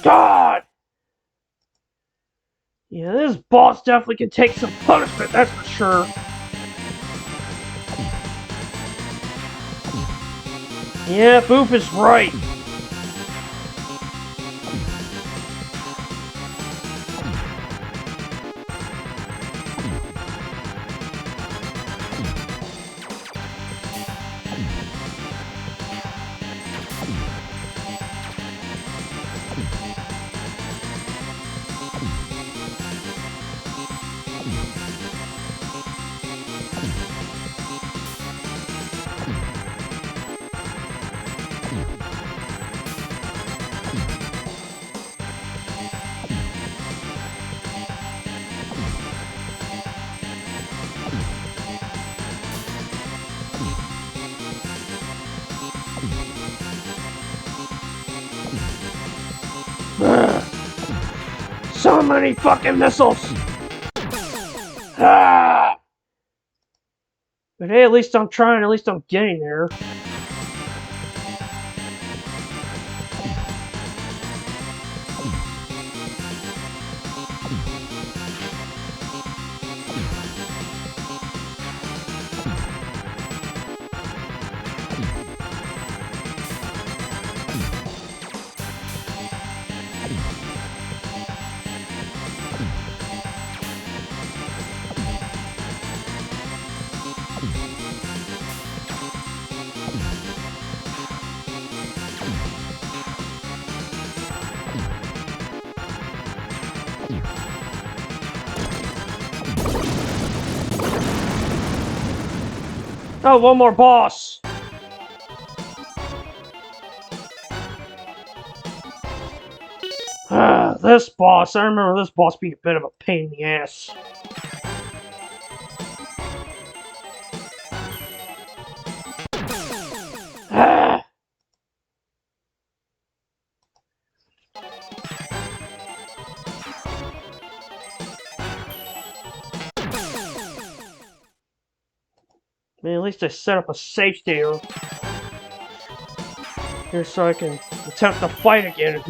A: God! Yeah, this boss definitely can take some punishment, that's for sure. Yeah, Boop is right. So many fucking missiles! Ah! But hey, at least I'm trying, at least I'm getting there. Oh, one more boss! This boss, I remember this boss being a bit of a pain in the ass. Ah! I mean, at least I set up a safe here so I can attempt to fight again.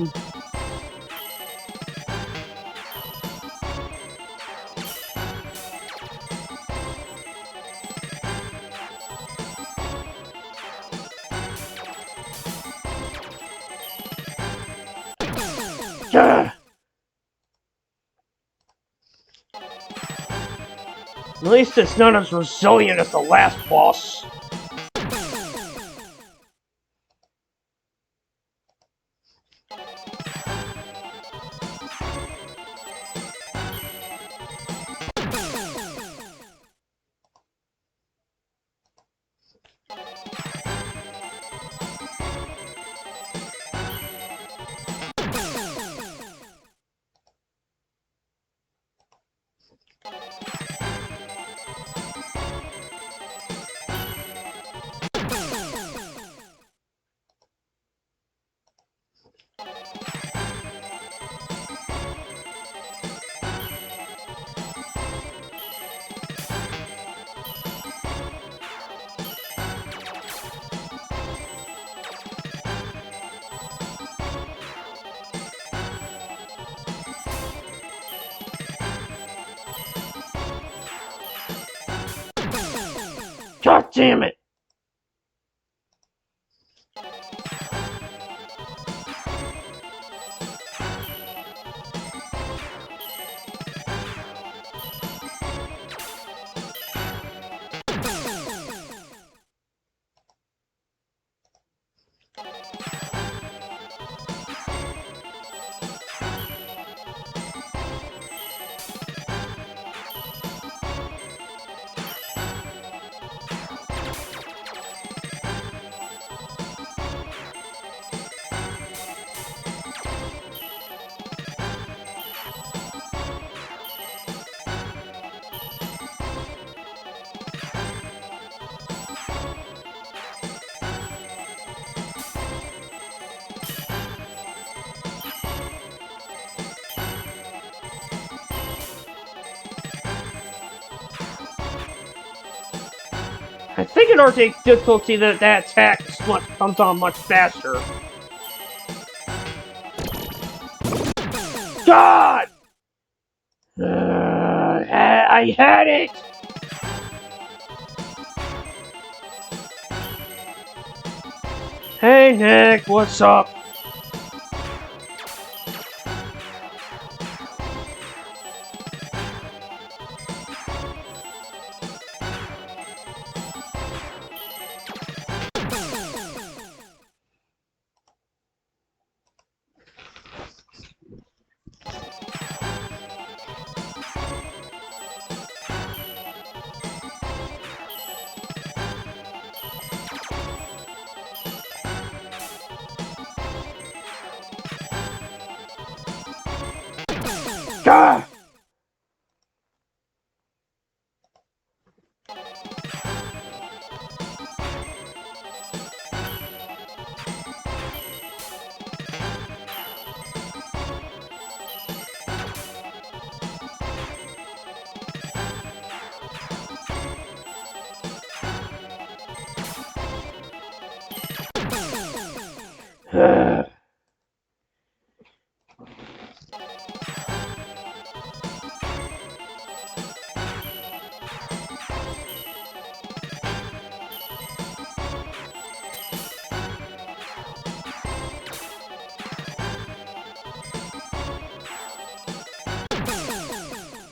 A: At least it's not as resilient as the last boss. God damn it! I think in order to take difficulty that attack comes on much faster. God! I had it! Hey Nick, what's up? God!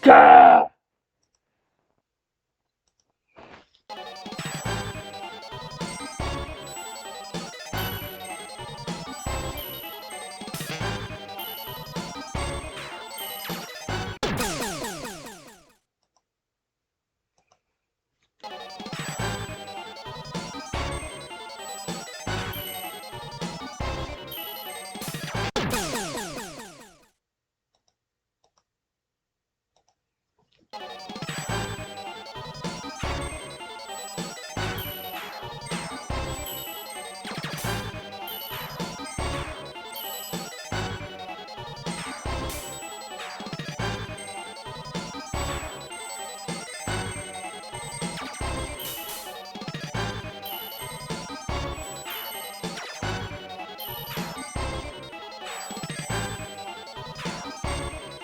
A: God!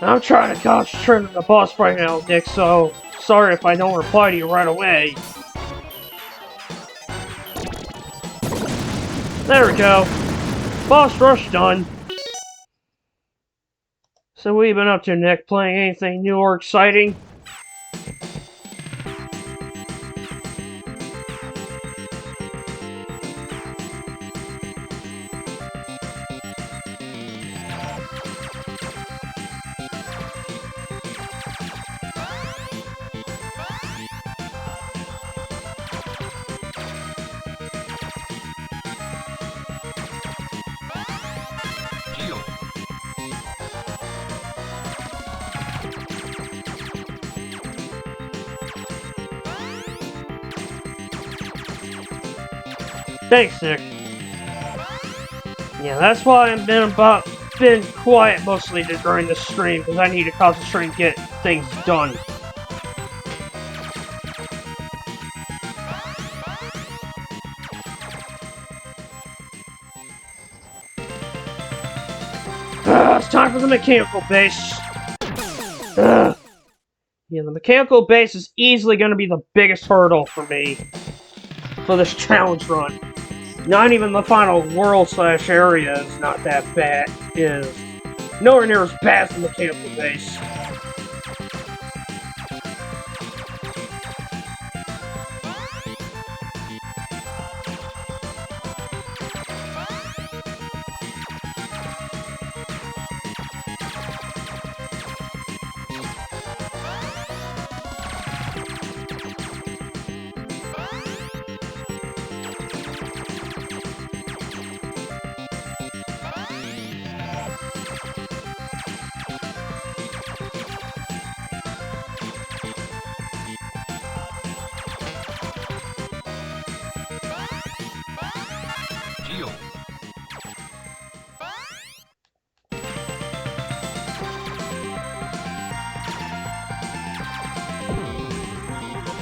A: I'm trying to concentrate on the boss right now, Nick, so sorry if I don't reply to you right away. There we go. Boss rush done. So what have you been up to, Nick? Playing anything new or exciting? Thanks, Nick. Yeah, that's why I've been quiet mostly during the stream, because I need to concentrate and get things done. It's time for the mechanical base. Yeah, the mechanical base is easily going to be the biggest hurdle for me for this challenge run. Not even the final world/area is not that bad. Is nowhere near as bad as the mechanical base.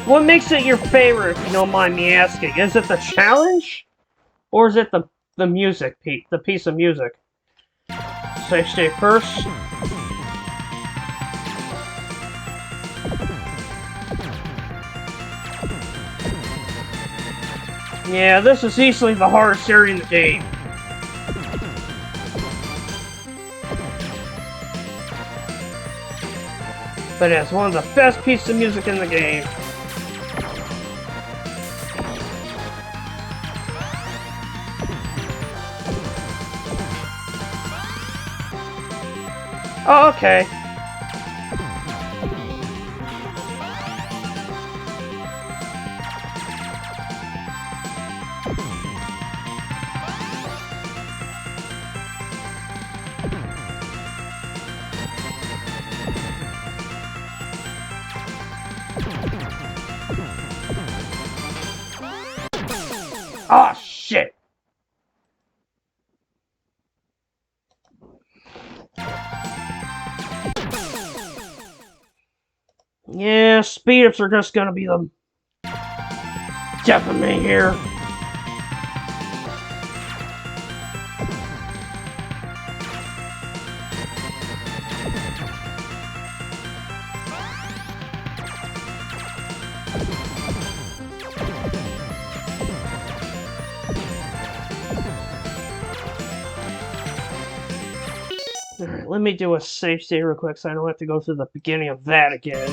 A: What makes it your favorite, if you don't mind me asking? Is it the challenge? Or is it the music, the piece of music? Save state first. Yeah, this is easily the hardest area in the game. But it's one of the best pieces of music in the game. Oh, okay. Ah, shit! Yeah, speed-ups are just gonna be the death of me here. Alright, let me do a save state real quick so I don't have to go through the beginning of that again.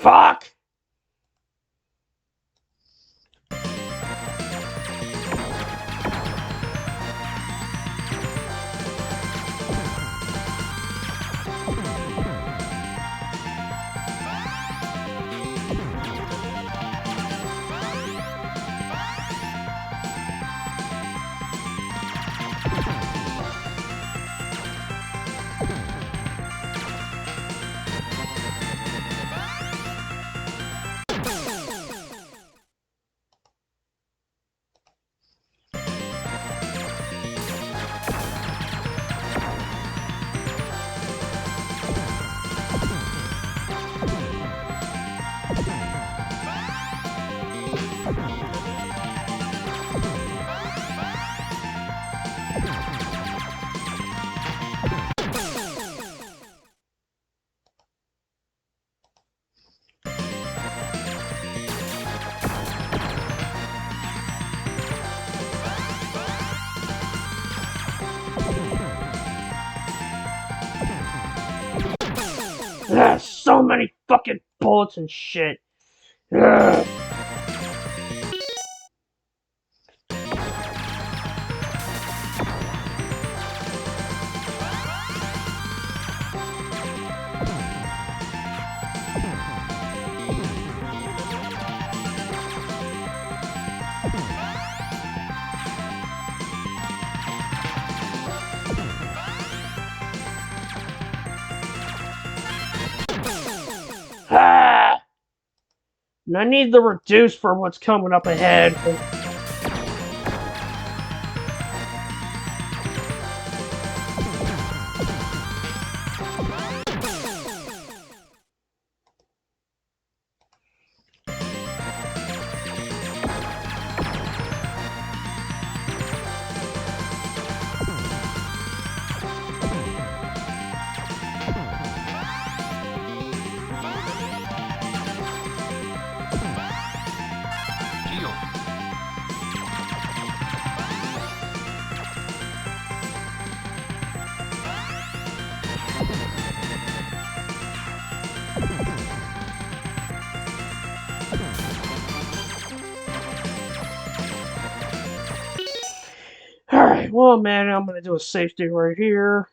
A: Fuck! So many fucking bullets and shit. Ugh. Ah! And I need the reduce for what's coming up ahead. Alright, well, man, I'm gonna do a safety right here.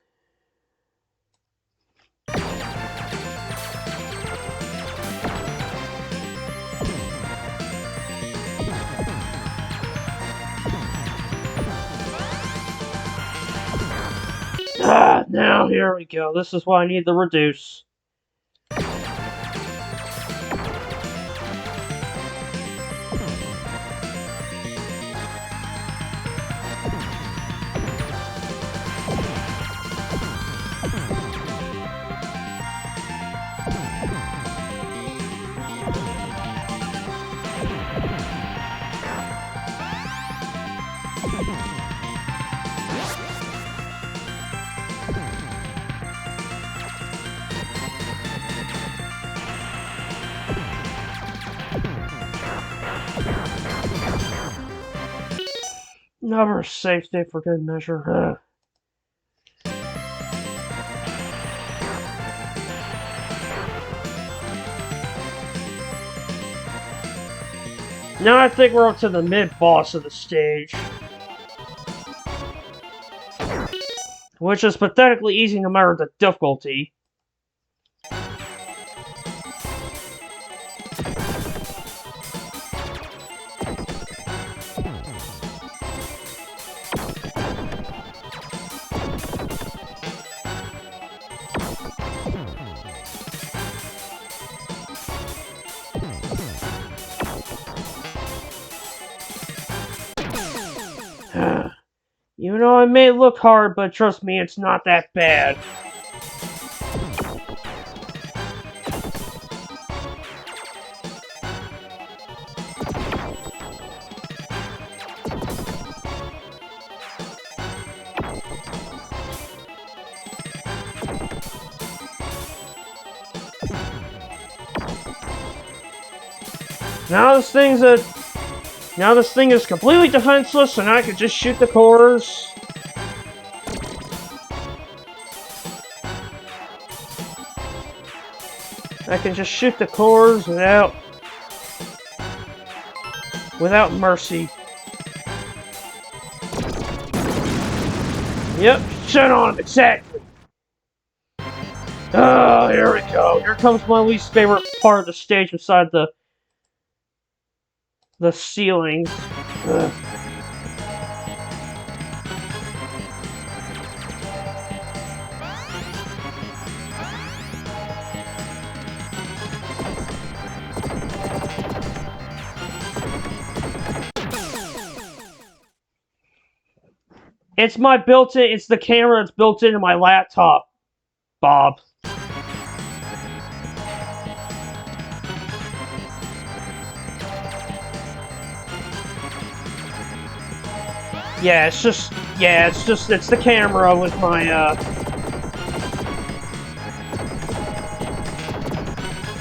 A: Now here we go. This is why I need the reduce. Another safe state for good measure. Now I think we're up to the mid-boss of the stage. Which is pathetically easy no matter the difficulty. You know, it may look hard, but trust me, it's not that bad. Now this thing is completely defenseless, and I can just shoot the cores. I can just shoot the cores without mercy. Yep, shut on him, exactly. Oh, here we go. Here comes my least favorite part of the stage beside the ceilings. Ugh. It's the camera that's built into my laptop, Bob. Yeah, it's the camera with my,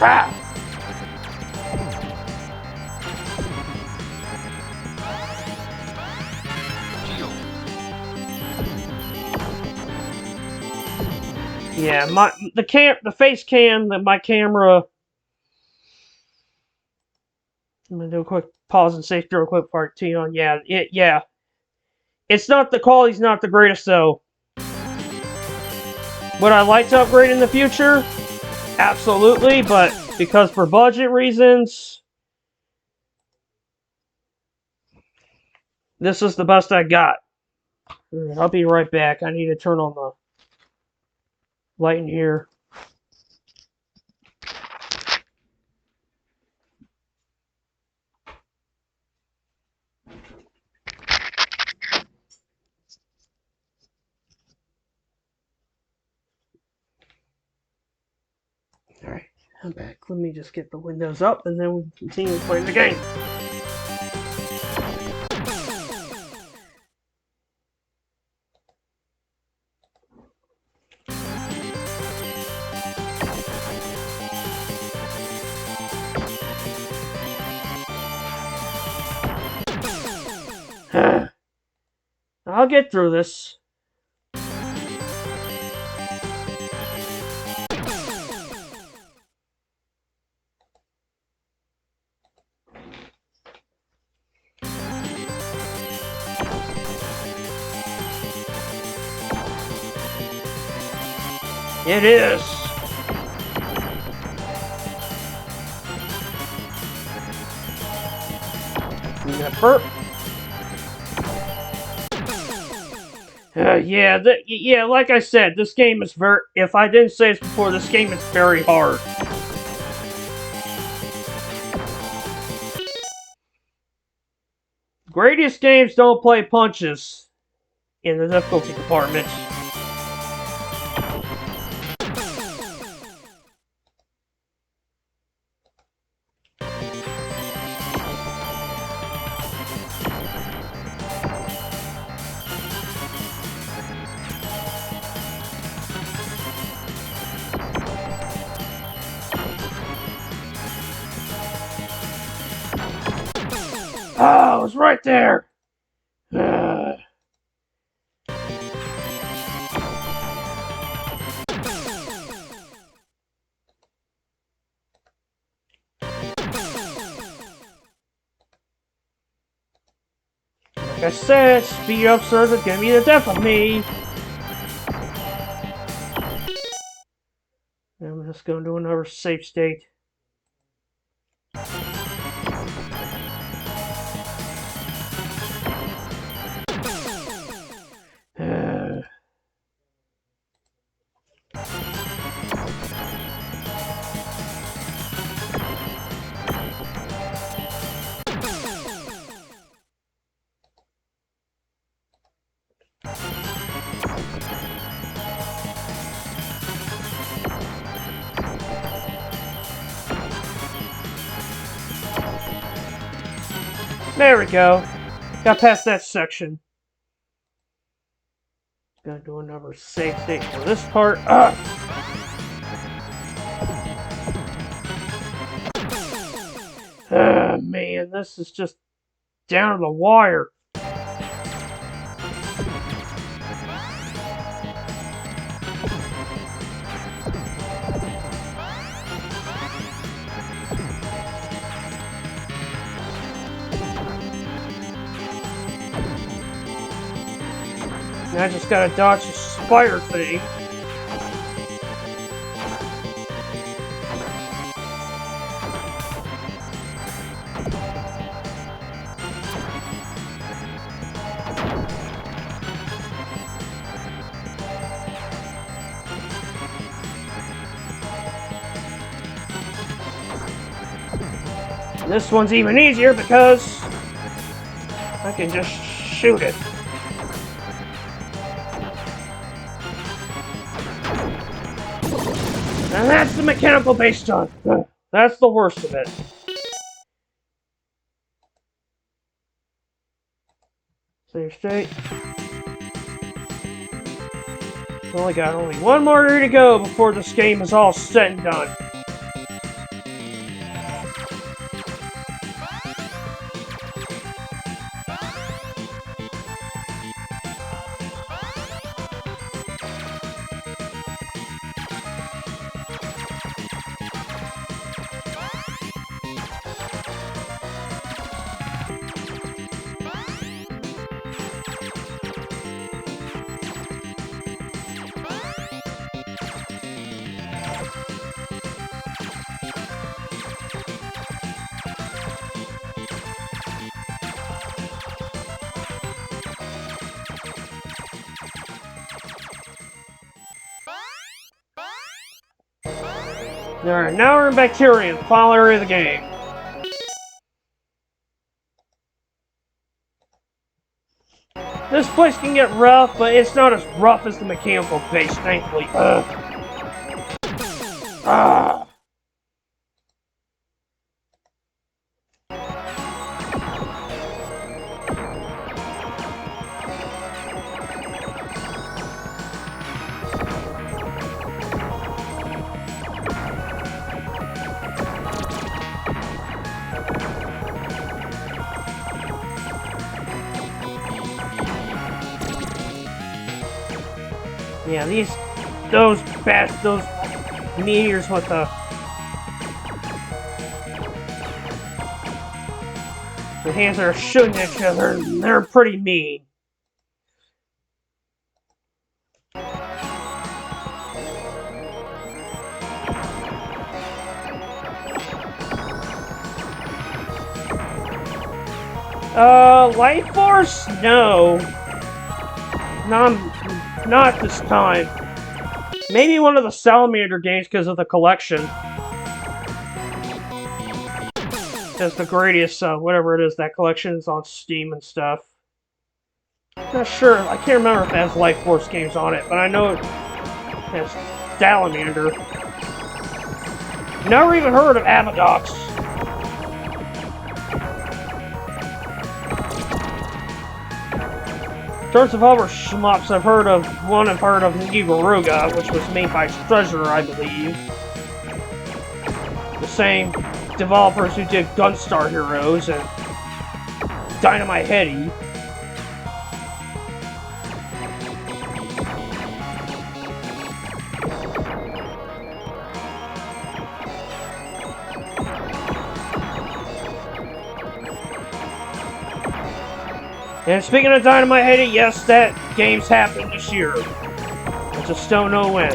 A: Ah! Yeah, the face cam that my camera. I'm gonna do a quick pause and save real quick part 2 on. Yeah. It's not, the quality's not the greatest though. Would I like to upgrade in the future? Absolutely, but because for budget reasons, this is the best I got. I'll be right back. I need to turn on the light in here. Alright, I'm back. Let me just get the windows up and then we'll continue playing the game. I'll get through this. It is. You got burp. Yeah, like I said, this game is very, if I didn't say this before, this game is very hard. Gradius games don't play punches in the difficulty department. Oh, it was right there! Like I said, speed up serves are gonna be the death of me! I'm just gonna do another save state. There we go. Got past that section. Gonna do another save state for this part. Man, this is just down to the wire. Now I just gotta dodge the spider thing. This one's even easier because I can just shoot it. And that's the mechanical base done. That's the worst of it. Save state. Only one more area to go before this game is all said and done. Alright, now we're in Bacteria, the final area of the game. This place can get rough, but it's not as rough as the mechanical base, thankfully. Ugh. Ah. Yeah, those meteors with the hands that are shooting at each other, they're pretty mean. Life Force? No. Not this time. Maybe one of the Salamander games because of the collection. Because the Gradius, whatever it is, that collection is on Steam and stuff. Not sure. I can't remember if it has Life Force games on it, but I know it has Salamander. Never even heard of Abadox. In terms of other shmups, I've heard of Iguaruga, which was made by Treasure, I believe. The same developers who did Gunstar Heroes and Dynamite Heady. And speaking of Dynamite Heady, yes, that game's happening this year. I just don't know when.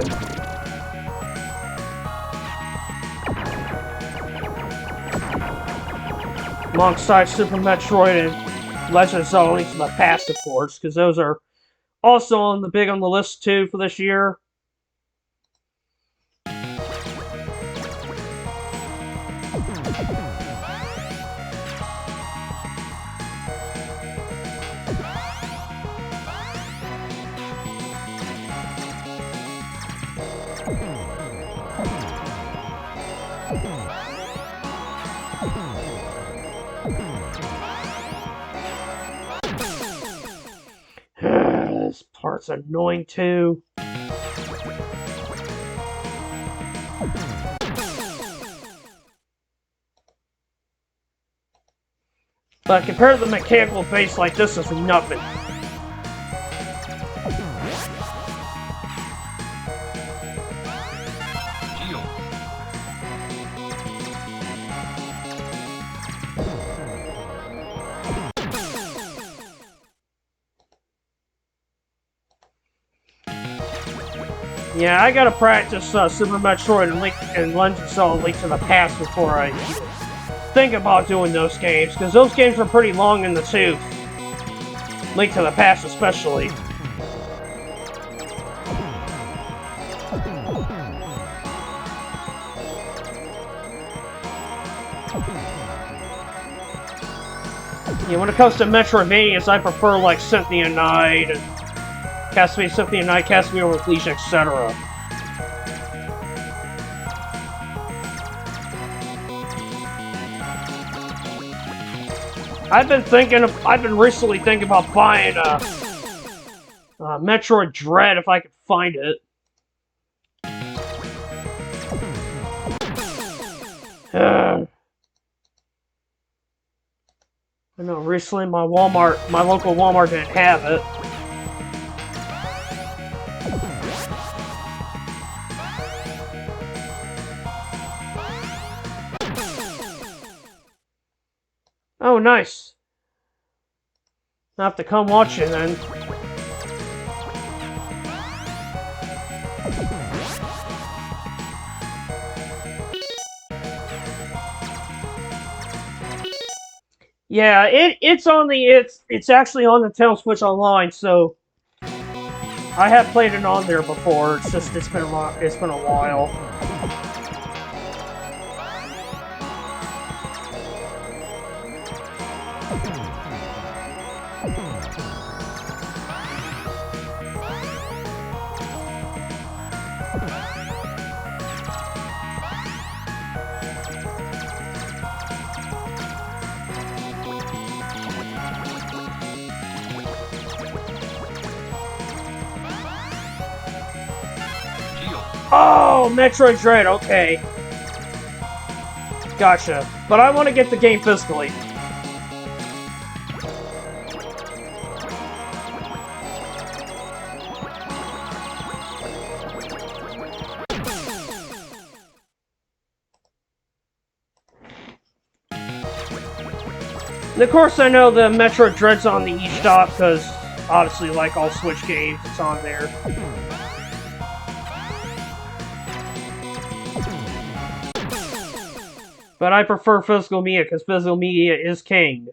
A: Alongside Super Metroid and Legend of Zelda Link to the Past, of course, because those are also on the list too for this year. This part's annoying too. But compared to the mechanical base, like this is nothing. Yeah, I gotta practice Super Metroid and Legend of Zelda Link to the Past before I think about doing those games, because those games are pretty long in the tooth. Link to the Past especially. Yeah, when it comes to Metroidvanias, I prefer like Symphony of Night and Castlevania Symphony of Night, Castlevania with Legion, etc. I've been recently thinking about buying Metroid Dread if I could find it. I know recently my local Walmart didn't have it. Oh, nice. I'll have to come watch it then. Yeah, it's actually on the Nintendo Switch Online, so I have played it on there before. It's been a while. Oh, Metroid Dread, okay. Gotcha. But I want to get the game physically. And of course I know the Metroid Dread's on the eShop, because obviously like all Switch games, it's on there. But I prefer physical media, because physical media is king.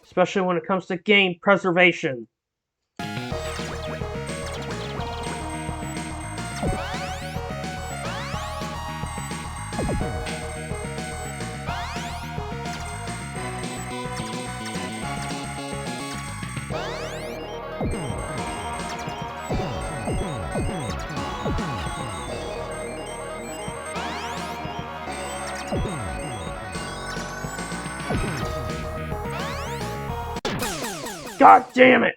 A: Especially when it comes to game preservation. God damn it!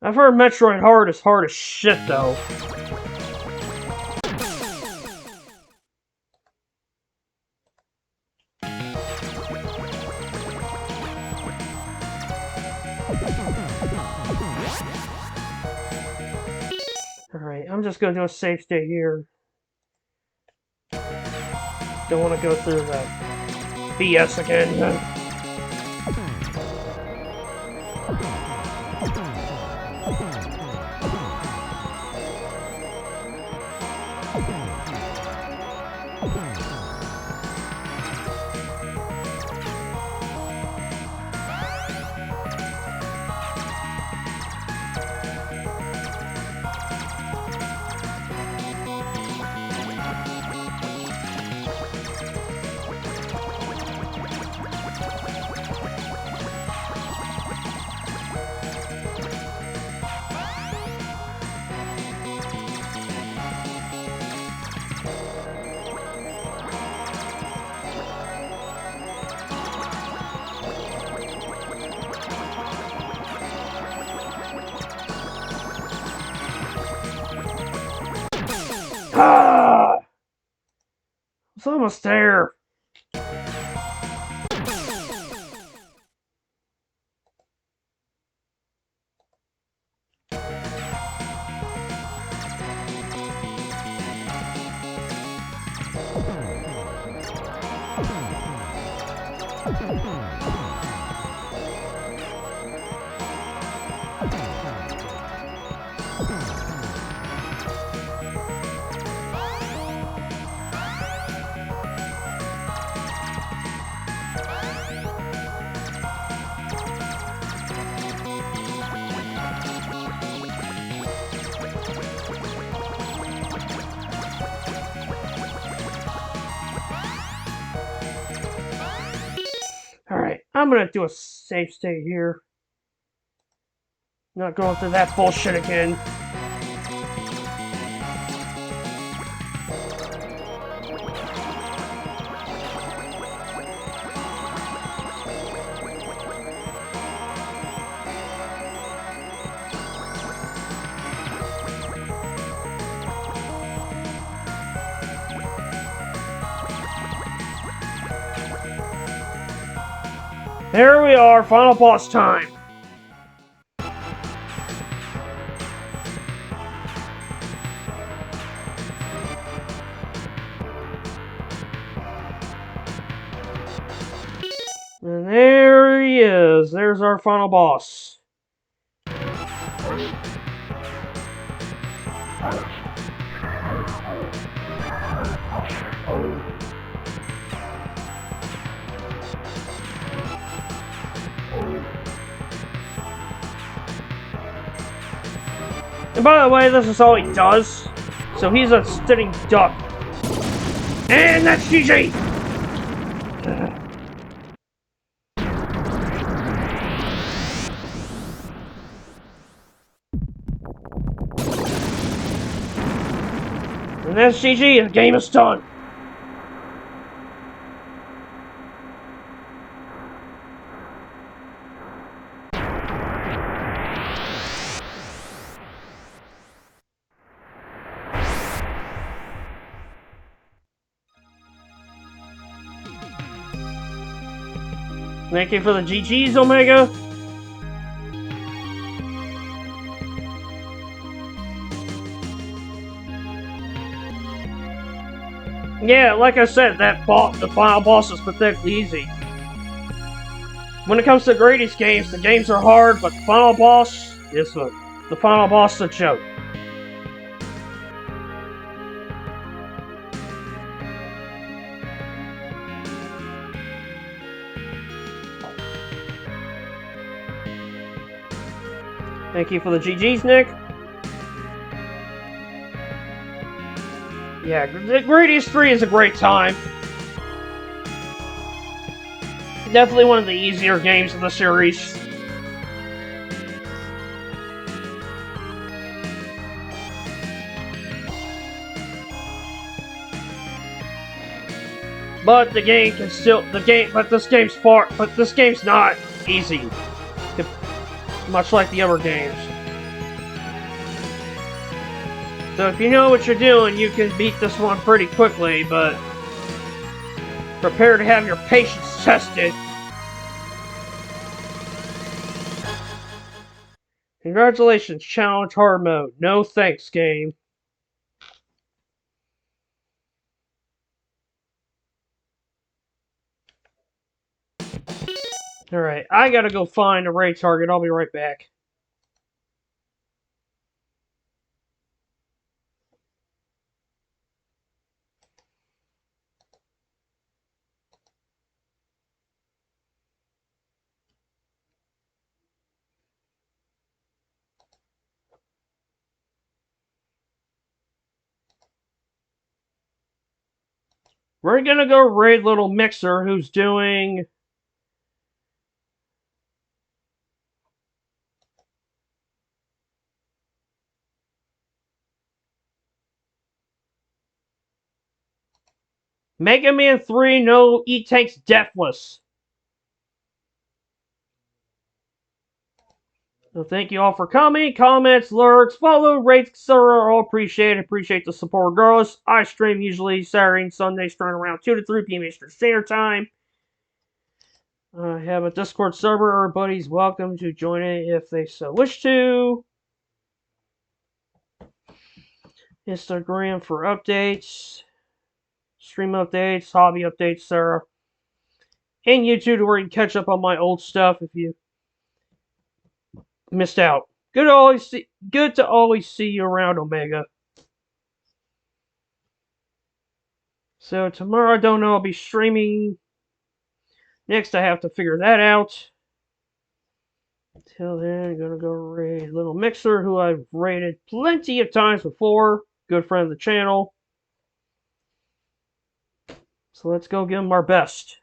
A: I've heard Metroid hard as shit, though. Alright, I'm just gonna do a save state here. Don't want to go through the BS again. Ah! It's almost there. Alright, I'm gonna do a save state here. Not going through that bullshit again. There we are, final boss time. And there he is. There's our final boss. And by the way, this is all he does. So he's a sitting duck. And that's GG! And that's GG, the game is done. Thank you for the GGs, Omega. Yeah, like I said, the final boss is pathetically easy. When it comes to Gradius games, the games are hard, but the final boss is the final boss is a joke. Thank you for the GGs, Nick. Yeah, Gradius 3 is a great time. Definitely one of the easier games in the series. But the game can still but this game's not easy. Much like the other games. So if you know what you're doing, you can beat this one pretty quickly, but prepare to have your patience tested. Congratulations, challenge hard mode. No thanks, game. Alright, I gotta go find a raid target. I'll be right back. We're gonna go raid Little Mixer, who's doing... Mega Man 3, no E-Tank's Deathless. So thank you all for coming. Comments, lurks, follow, rates, etc. are all appreciated. Appreciate the support, regardless. I stream usually Saturday and Sunday, starting around 2 to 3 p.m. Eastern Standard Time. I have a Discord server. Everybody's welcome to join it if they so wish to. Instagram for updates, stream updates, hobby updates, etc. And YouTube where you can catch up on my old stuff if you missed out. Good to always see you around, Omega. So tomorrow, I don't know, I'll be streaming. Next, I have to figure that out. Until then, I'm gonna go raid Little Mixer, who I've raided plenty of times before. Good friend of the channel. So let's go give him our best.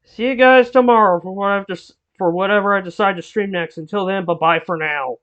A: See you guys tomorrow for whatever I decide to stream next. Until then, bye-bye for now.